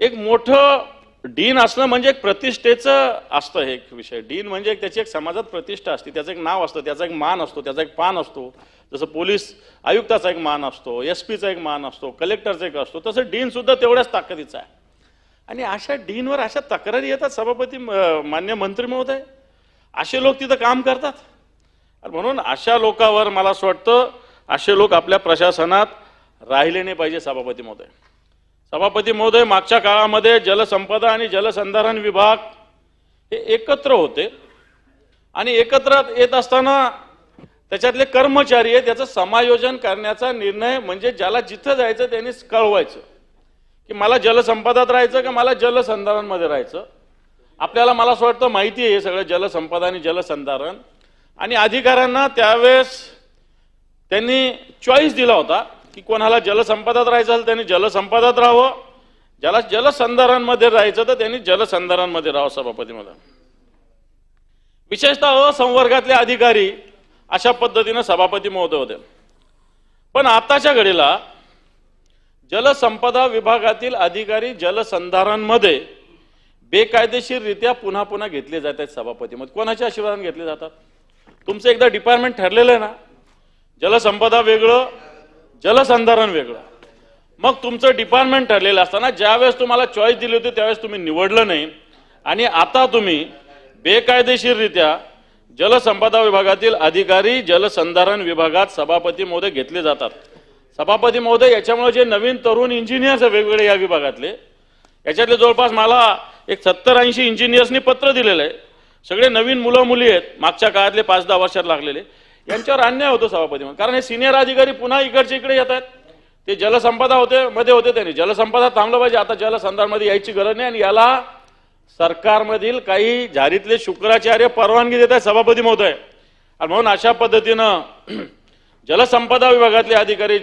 एक मोठं डीन असणं म्हणजे एक प्रतिष्ठेचं असतं. हे एक विषय, डीन म्हणजे त्याची एक समाजात प्रतिष्ठा असते, त्याचं एक नाव असतं, त्याचा एक मान असतो, त्याचा एक पान असतो. जसं पोलीस आयुक्ताचा एक मान असतो, SP चा एक मान असतो, कलेक्टरचा एक असतो, तसं डीन सुद्धा तेवढ्याच ताकदीचा आहे. आणि अशा डीनवर अशा तक्रारी येतात सभापती मान्य मंत्री महोदय, असे लोक तिथं काम करतात. म्हणून अशा लोकांवर मला असं वाटतं असे लोक आपल्या प्रशासनात राहिले नाही पाहिजे. सभापती महोदय, सभापती महोदय, मागच्या काळामध्ये जलसंपदा आणि जलसंधारण विभाग हे एकत्र होते आणि एकत्र येत असताना त्याच्यातले कर्मचारी आहे त्याचं समायोजन करण्याचा निर्णय, म्हणजे ज्याला जिथं जायचं त्यांनी कळवायचं की मला जलसंपदात राहायचं का मला जलसंधारणमध्ये राहायचं. आपल्याला मला असं वाटतं माहिती आहे हे सगळं जलसंपदा आणि जलसंधारण, आणि अधिकाऱ्यांना त्यावेळेस त्यांनी चॉईस दिला होता की कोणाला जलसंपदात राहायचं असेल त्यांनी जलसंपदात राहावं, ज्याला जलसंधारणमध्ये राहायचं तर त्यांनी जलसंधारणमध्ये राहावं. सभापतीमध्ये विशेषतः संवर्गातले अधिकारी अशा पद्धतीनं सभापती महोदय होते. पण आताच्या घडीला जलसंपदा विभागातील अधिकारी जलसंधारणमध्ये बेकायदेशीररित्या पुन्हा पुन्हा घेतले जात आहेत. सभापती महोदय, कोणाच्या आशीर्वादाने घेतले जातात? तुमचं एकदा डिपार्टमेंट ठरलेलं आहे ना, जलसंपदा वेगळं जलसंधारण वेगळं. मग तुमचं डिपार्टमेंट ठरलेलं असताना ज्यावेळेस तुम्हाला चॉईस दिली होती त्यावेळेस तुम्ही निवडलं नाही आणि आता तुम्ही बेकायदेशीररित्या जलसंपदा विभागातील अधिकारी जलसंधारण विभागात सभापती महोदय घेतले जातात. सभापती महोदय, याच्यामुळे जे नवीन तरुण इंजिनियर्स वेगवेगळे या विभागातले, याच्यातले जवळपास मला एक 70-80 इंजिनियर्सनी पत्र दिलेलं आहे. सगळे नवीन मुलं मुली आहेत, मागच्या काळातले 5-10 वर्षात लागलेले. यांच्यावर अन्याय होतो सभापती म्हणून. कारण हे सिनियर अधिकारी पुन्हा इकडचे इकडे येत आहेत. ते जलसंपदा मध्ये होते, त्यांनी जलसंपदा थांबलं पाहिजे. आता जलसंधारमध्ये यायची गरज नाही आणि याला सरकारमधील काही झारीतले शुक्राचार्य परवानगी देत आहेत सभापती महोदय. आणि म्हणून अशा पद्धतीनं जलसंपदा विभागातले अधिकारी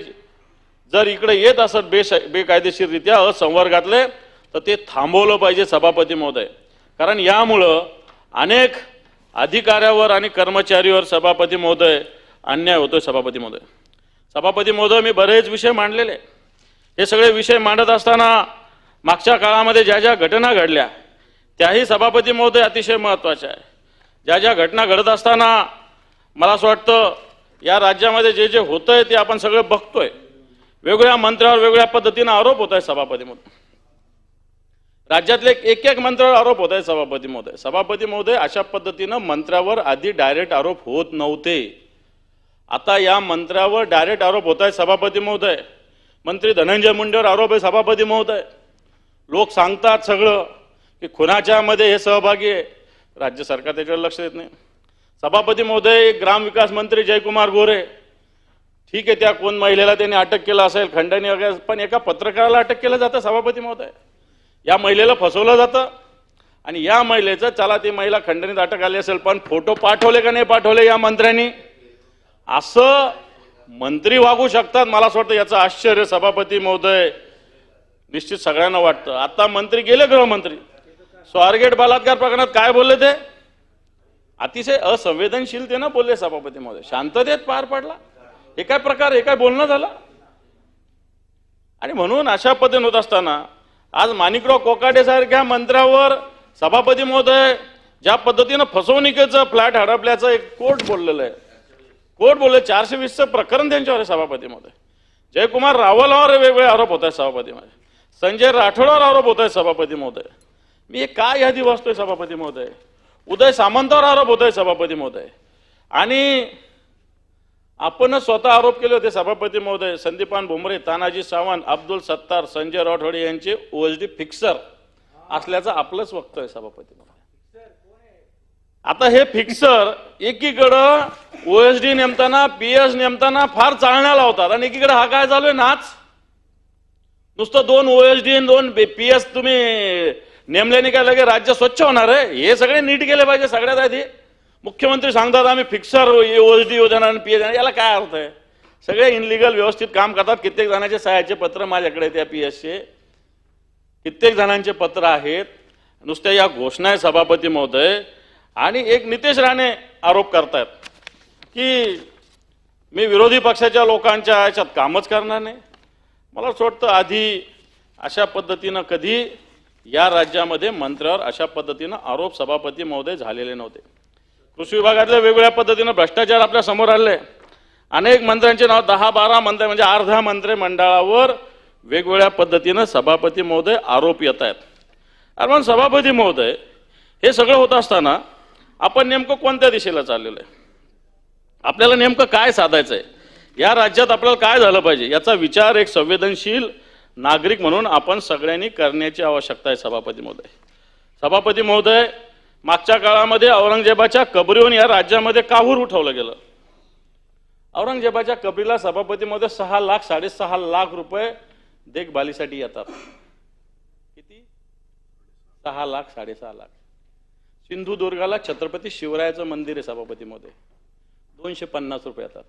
जर इकडे येत असत बेकायदेशीररित्या असंवर्गातले, तर ते थांबवलं पाहिजे सभापती महोदय. कारण यामुळं अनेक अधिकाऱ्यावर आणि कर्मचारीवर सभापती महोदय अन्याय होतोय सभापती महोदय. सभापती महोदय, मी बरेच विषय मांडलेले. हे सगळे विषय मांडत असताना मागच्या काळामध्ये ज्या ज्या घटना घडल्या त्याही सभापती महोदय अतिशय महत्त्वाच्या आहे. ज्या ज्या घटना घडत असताना मला असं वाटतं या राज्यामध्ये जे जे होतंय ते आपण सगळं बघतोय. वेगवेगळ्या मंत्र्यावर वेगवेगळ्या पद्धतीने आरोप होत आहे सभापती महोदय. राज्यातले एक एक मंत्र्यावर आरोप होत आहे सभापती महोदय. सभापती महोदय, अशा पद्धतीनं मंत्र्यावर आधी डायरेक्ट आरोप होत नव्हते. आता या मंत्र्यावर डायरेक्ट आरोप होत आहे सभापती महोदय. मंत्री धनंजय मुंडेवर आरोप आहे सभापती महोदय. लोक सांगतात सगळं की खुनाच्या मध्ये हे सहभागी आहे. राज्य सरकार त्याच्यावर लक्ष देत नाही. सभापती महोदय, ग्रामविकास मंत्री जयकुमार गोरे, ठीक आहे, त्या कोण महिलेला त्यांनी अटक केलं असेल खंडणी वगैरे, पण एका पत्रकाराला अटक केलं जातं सभापती महोदय. या महिलेला फसवलं जातं आणि या महिलेचं चला ती महिला खंडणीत अटक आली असेल पण फोटो पाठवले का नाही पाठवले या मंत्र्यांनी, असं मंत्री वागू शकतात. मला असं वाटतं याचं आश्चर्य सभापती महोदय निश्चित सगळ्यांना वाटतं. आता मंत्री गेले, गृहमंत्री स्वारगेट बलात्कार प्रकरणात काय बोलले ते अतिशय असंवेदनशीलतेनं बोलले सभापती महोदय. शांततेत पार पडला. हे काय प्रकार, हे काय बोलणं झालं. आणि म्हणून अशा पद्धतीने होत असताना आज माणिकराव कोकाटे सारख्या मंत्र्यावर सभापती महोदय ज्या पद्धतीनं फसवणुकीचं फ्लॅट हडपल्याचं एक कोर्ट बोललेलं आहे. कोर्ट बोलले 420चं प्रकरण त्यांच्यावर आहे सभापती महोदय. जयकुमार रावलावर वेगवेगळे आरोप होत आहेत सभापती महोदय. संजय राठोडवर आरोप होत आहेत सभापती महोदय. मी काय यादी वाचतोय सभापती महोदय. उदय सामंतावर आरोप होत आहे सभापती महोदय. आणि आपण स्वतः आरोप केले होते सभापती महोदय. संदीपान भुमरे, तानाजी सावंत, अब्दुल सत्तार, संजय राठोडे यांचे ओएसडी फिक्सर असल्याचं आपलंच वक्तव्य सभापती महोदय. आता हे फिक्सर एकीकडं ओएसडी नेमताना पीएस नेमताना फार चालण्या लावतात आणि एकीकडे हा काय चालू आहे नाच. नुसतं 2 ओएसडी आणि 2 पीएस तुम्ही नेमल्याने काय लगे राज्य स्वच्छ होणार आहे. हे सगळे नीट केले पाहिजे. सगळ्यात आधी मुख्यमंत्री सांगतात आम्ही फिक्सर ओएसडी योजना आणि पीएस, याला काय अर्थ आहे. सगळे इनलिगल व्यवस्थित काम करतात. कित्येक जणांचे सहाय्याचे पत्र माझ्याकडे त्या पीएसचे कित्येक जणांचे पत्र आहेत. नुसत्या या घोषणा आहे सभापती महोदय. आणि एक नितेश राणे आरोप करतात की मी विरोधी पक्षाच्या लोकांच्या याच्यात कामच करणार नाही. मला असं वाटतं आधी अशा पद्धतीनं कधी या राज्यामध्ये मंत्र्यावर अशा पद्धतीनं आरोप सभापती महोदय झालेले नव्हते. कृषी विभागातल्या वेगवेगळ्या पद्धतीनं भ्रष्टाचार आपल्या समोर आले. अनेक मंत्र्यांचे नाव 10-12 मंत्री म्हणजे अर्ध्या मंत्रिमंडळावर वेगवेगळ्या पद्धतीनं सभापती महोदय आरोप येत आहेत. म्हणून सभापती महोदय, हे सगळं होत असताना आपण नेमकं कोणत्या दिशेला चाललेलं आहे, आपल्याला नेमकं काय साधायचं आहे, या राज्यात आपल्याला काय झालं पाहिजे याचा विचार एक संवेदनशील नागरिक म्हणून आपण सगळ्यांनी करण्याची आवश्यकता आहे सभापती महोदय. सभापती महोदय, मागच्या काळामध्ये औरंगजेबाच्या कबरीवरून या राज्यामध्ये काहूर उठवलं गेलं. औरंगजेबाच्या कबरीला सभापती महोदय 6 लाख 6.5 लाख रुपये देखभालीसाठी येतात. किती? 6 लाख 6.5 लाख. सिंधुदुर्गाला छत्रपती शिवरायाचं मंदिर आहे सभापती महोदय, 250 रुपये येतात.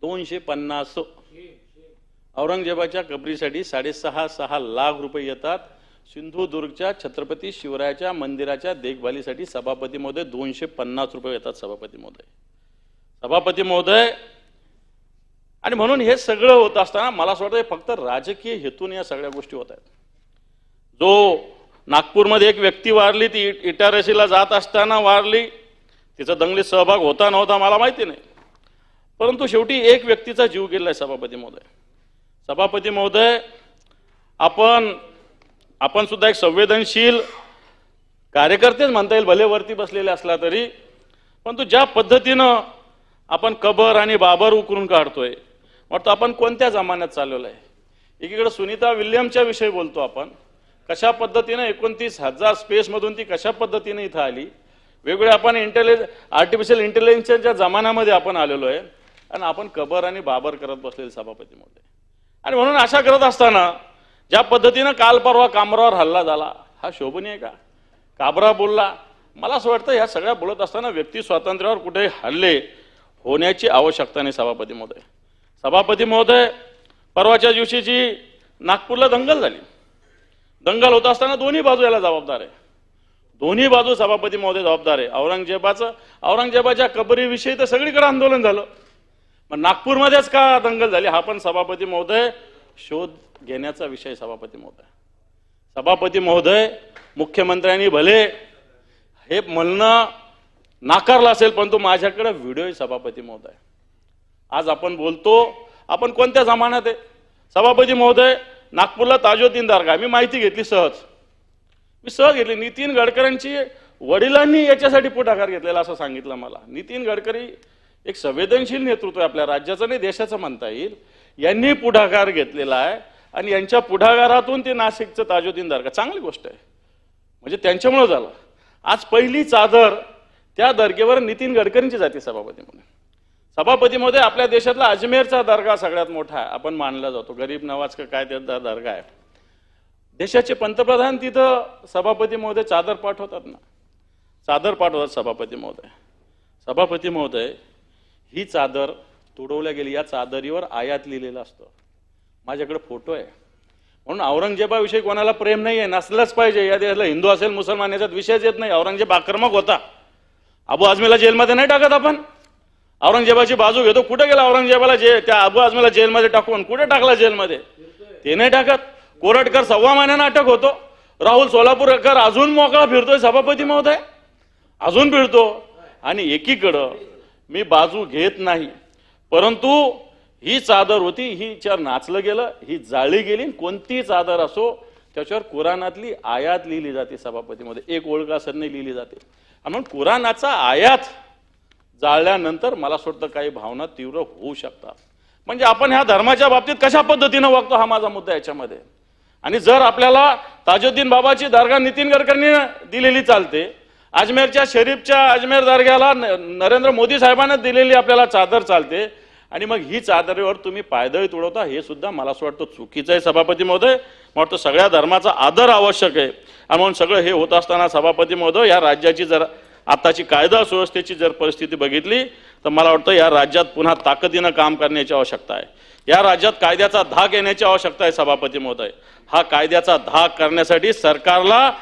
250. औरंगजेबाच्या कबरीसाठी 6.5 लाख रुपये येतात. सिंधुदुर्गच्या छत्रपती शिवरायाच्या मंदिराच्या देखभालीसाठी सभापती महोदय 250 रुपये येतात सभापती महोदय. सभापती महोदय, आणि म्हणून हे सगळं होत असताना मला असं वाटतं फक्त राजकीय हेतून या सगळ्या गोष्टी होत आहेत. जो नागपूरमध्ये एक व्यक्ती वारली, ती इटारसीला जात असताना वारली. तिचा दंगलीत सहभाग होता नव्हता मला माहिती नाही, परंतु शेवटी एक व्यक्तीचा जीव गेलाय सभापती महोदय. सभापती महोदय, आपण सुद्धा एक संवेदनशील कार्यकर्तेच म्हणता येईल, भले वरती बसलेले असला तरी, परंतु ज्या पद्धतीनं आपण कबर आणि बाबर उकरून काढतोय, वाटतं आपण कोणत्या जमान्यात चाललेलो आहे. एकीकडे सुनीता विल्यमच्या विषयी बोलतो आपण, कशा पद्धतीने 29,000 स्पेसमधून ती कशा पद्धतीने इथं आली. वेगवेगळे आपण आर्टिफिशियल इंटेलिजन्सच्या जमान्यामध्ये आपण आलेलो आहे आणि आपण कबर आणि बाबर करत बसलेले सभापती महोदय. आणि म्हणून अशा करत असताना ज्या पद्धतीनं काल परवा कामरावर हल्ला झाला हा शोभनीय का? काबरा बोलला. मला असं वाटतं ह्या सगळ्या बोलत असताना व्यक्ती स्वातंत्र्यावर कुठे हल्ले होण्याची आवश्यकता नाही सभापती महोदय. सभापती महोदय, परवाच्या दिवशीची नागपूरला दंगल झाली. दंगल होत असताना दोन्ही बाजू याला जबाबदार आहे. दोन्ही बाजू सभापती महोदय जबाबदार आहे. औरंगजेबाच्या कबरीविषयी तर सगळीकडे आंदोलन झालं, पण नागपूरमध्येच का दंगल झाली हा पण सभापती महोदय शोध घेण्याचा विषय. सभापती महोदय, मुख्यमंत्र्यांनी भले हे म्हणणं नाकारलं असेल, परंतु माझ्याकडे व्हिडिओ आहे सभापती महोदय. आज आपण बोलतो, आपण कोणत्या जमान्यात आहे? सभापती महोदय, नागपूरला ताजुद्दीन दर्गा मी माहिती घेतली सहज घेतली. नितीन गडकरींची वडिलांनी याच्यासाठी पुढाकार घेतलेला असं सांगितलं मला. नितीन गडकरी एक संवेदनशील नेतृत्व आहे आपल्या राज्याचं नाही देशाचं म्हणता येईल, यांनी पुढाकार घेतलेला आहे आणि यांच्या पुढाकारातून ते नाशिकचं ताजुद्दीन दर्गा चांगली गोष्ट आहे, म्हणजे त्यांच्यामुळे झालं. आज पहिली चादर त्या दर्गेवर नितीन गडकरींची जाते सभापती महोदय. सभापती महोदय, आपल्या देशातला अजमेरचा दर्गा सगळ्यात मोठा आहे, आपण मानला जातो. गरीब नवाज का काय त्याचा दर्गा आहे. देशाचे पंतप्रधान तिथं सभापती महोदय चादर पाठवतात सभापती महोदय. सभापती महोदय, ही चादर तुडवल्या गेली. या चादरीवर आयात लिहिलेलं असतं. माझ्याकडे फोटो आहे. म्हणून औरंगजेबाविषयी कोणाला प्रेम नाही आहे, नसलंच पाहिजे. या देशाला हिंदू असेल मुसलमान याच्यात विषयच येत नाही. औरंगजेब आक्रमक होता. अबू आझमीला जेलमध्ये नाही टाकत आपण. औरंगजेबाची बाजू घेतो. कुठे गेला औरंगजेबाला? त्या अबू आझमीला जेलमध्ये टाकून कुठे टाकला जेलमध्ये? ते नाही टाकत. कोरटकर 1.25 महिन्यानं अटक होतो. राहुल सोलापूरकर अजून मोकळा फिरतोय सभापती महोदय, अजून फिरतो. आणि एकीकडं मी बाजू घेत नाही, परंतु ही चादर होती, हिच्यावर नाचलं गेलं, ही जाळली गेली. कोणती चादर असो त्याच्यावर कुराणातली आयात लिहिली जाते सभापती महोदय. एक ओळ असं नाही लिहिली जाते. म्हणून कुराणाचा आयात जाळल्यानंतर मला असं वाटतं काही भावना तीव्र होऊ शकतात. म्हणजे आपण ह्या धर्माच्या बाबतीत कशा पद्धतीनं वागतो हा माझा मुद्दा याच्यामध्ये. आणि जर आपल्याला ताजुद्दीन बाबाची दर्गा नितीन गडकरींनी दिलेली चालते, अजमेरच्या शरीफच्या अजमेर दर्ग्याला नरेंद्र मोदी साहेबांना दिलेली आपल्याला चादर चालते, आणि मग ही चादरीवर तुम्ही पायदळी तुडवता, हे सुद्धा मला असं वाटतं चुकीचं आहे सभापती महोदय. मला वाटतं सगळ्या धर्माचा आदर आवश्यक आहे. आणि म्हणून सगळं हे होत असताना सभापती महोदय, या राज्याची जर आताची कायदा सुव्यवस्थेची जर परिस्थिती बघितली तर मला वाटतं या राज्यात पुन्हा ताकदीनं काम करण्याची आवश्यकता आहे. या राज्यात कायद्याचा धाक येण्याची आवश्यकता आहे सभापती महोदय. हा कायद्याचा धाक करण्यासाठी सरकारला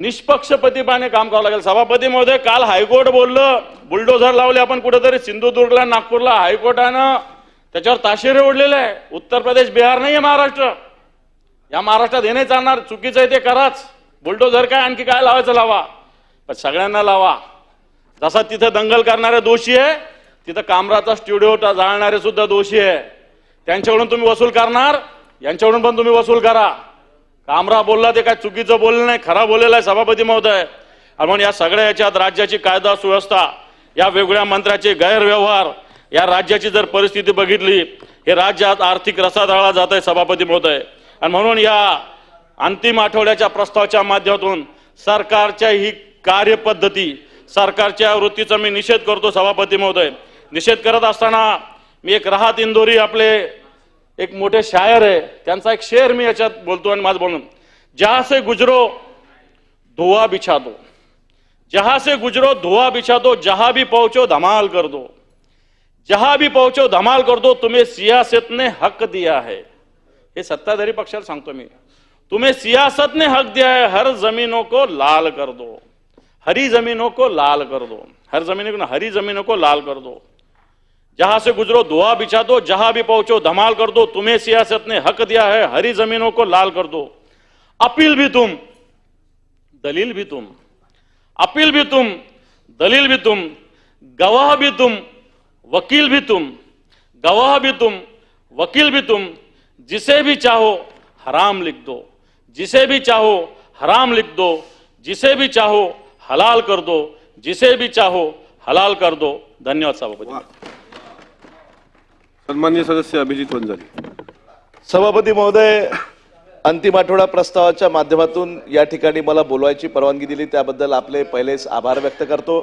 निष्पक्षपातीपणे काम करावं लागेल. सभापती महोदय, काल हायकोर्ट बोललं, बुलडोझर लावले आपण कुठेतरी सिंधुदुर्गला नागपूरला. हायकोर्टानं त्याच्यावर ताशेरे ओढलेले आहे. उत्तर प्रदेश बिहार नाही आहे महाराष्ट्र. या महाराष्ट्रात हे नाही चालणार. चुकीचं आहे ते कराच. बुलडोझर काय आणखी काय लावायचं लावा, पण सगळ्यांना लावा. जसा तिथे दंगल करणारे दोषी आहे, तिथं कामराचा स्टुडिओ जाळणारे सुद्धा दोषी आहे. त्यांच्याकडून तुम्ही वसूल करणार, यांच्याकडून पण तुम्ही वसूल करा. कामरा बोलला ते काय चुकीचं बोललं नाही, खरा बोललेला आहे सभापती महोदय. म्हणून या सगळ्या याच्यात राज्याची कायदा सुव्यवस्था, या वेगवेगळ्या मंत्र्याचे गैरव्यवहार, या राज्याची जर परिस्थिती बघितली, हे राज्यात आर्थिक रसातळाला जात आहे सभापती महोदय. आणि म्हणून या अंतिम आठवड्याच्या प्रस्तावाच्या माध्यमातून सरकारच्या ही कार्यपद्धती, सरकारच्या वृत्तीचा मी निषेध करतो सभापती महोदय. निषेध करत असताना मी एक राहत इंदोरी आपले एक मोठे शायर आहे, त्यांचा एक शेर मी याच्यात बोलतो आणि माझं बोलून. जहां से गुजरो धुआ बिछा दो, जहां से गुजरो धुआ बिछा दो, जहां भी पहुंचो धमाल कर दो, जहां भी पहुंचो धमाल कर दो, तुम्हें सियासत ने हक दिया है. हे सत्ताधारी पक्षाला सांगतो मी. तुम्हें सियासत ने हक दिया है, हर जमीनों को लाल कर दो, हरी जमीनों को लाल कर दो, हर जमीनों को हरी जमीनों को लाल कर दो, जहां से गुजरो धुआ बिछा दो, जहां भी पहुंचो धमाल कर दो, तुम्हें सियासत ने हक दिया है, हरी जमीनों को लाल कर दो. अपील भी तुम, दलील भी तुम, अपील भी तुम, दलील भी तुम, गवाह भी तुम, वकील भी तुम, गवाह भी तुम, वकील भी तुम, जिसे भी चाहो हराम लिख दो, जिसे भी चाहो हराम लिख दो, जिसे भी चाहो हलाल कर दो, जिसे भी चाहो हलाल कर दो. धन्यवाद सभापती. सन्माननीय सदस्य अभिजित वंजारी. सभापती महोदय, अंतिम आठवडा प्रस्तावाच्या माध्यमातून या ठिकाणी मला बोलवायची परवानगी दिली त्याबद्दल आपले पहिलेच आभार व्यक्त करतो.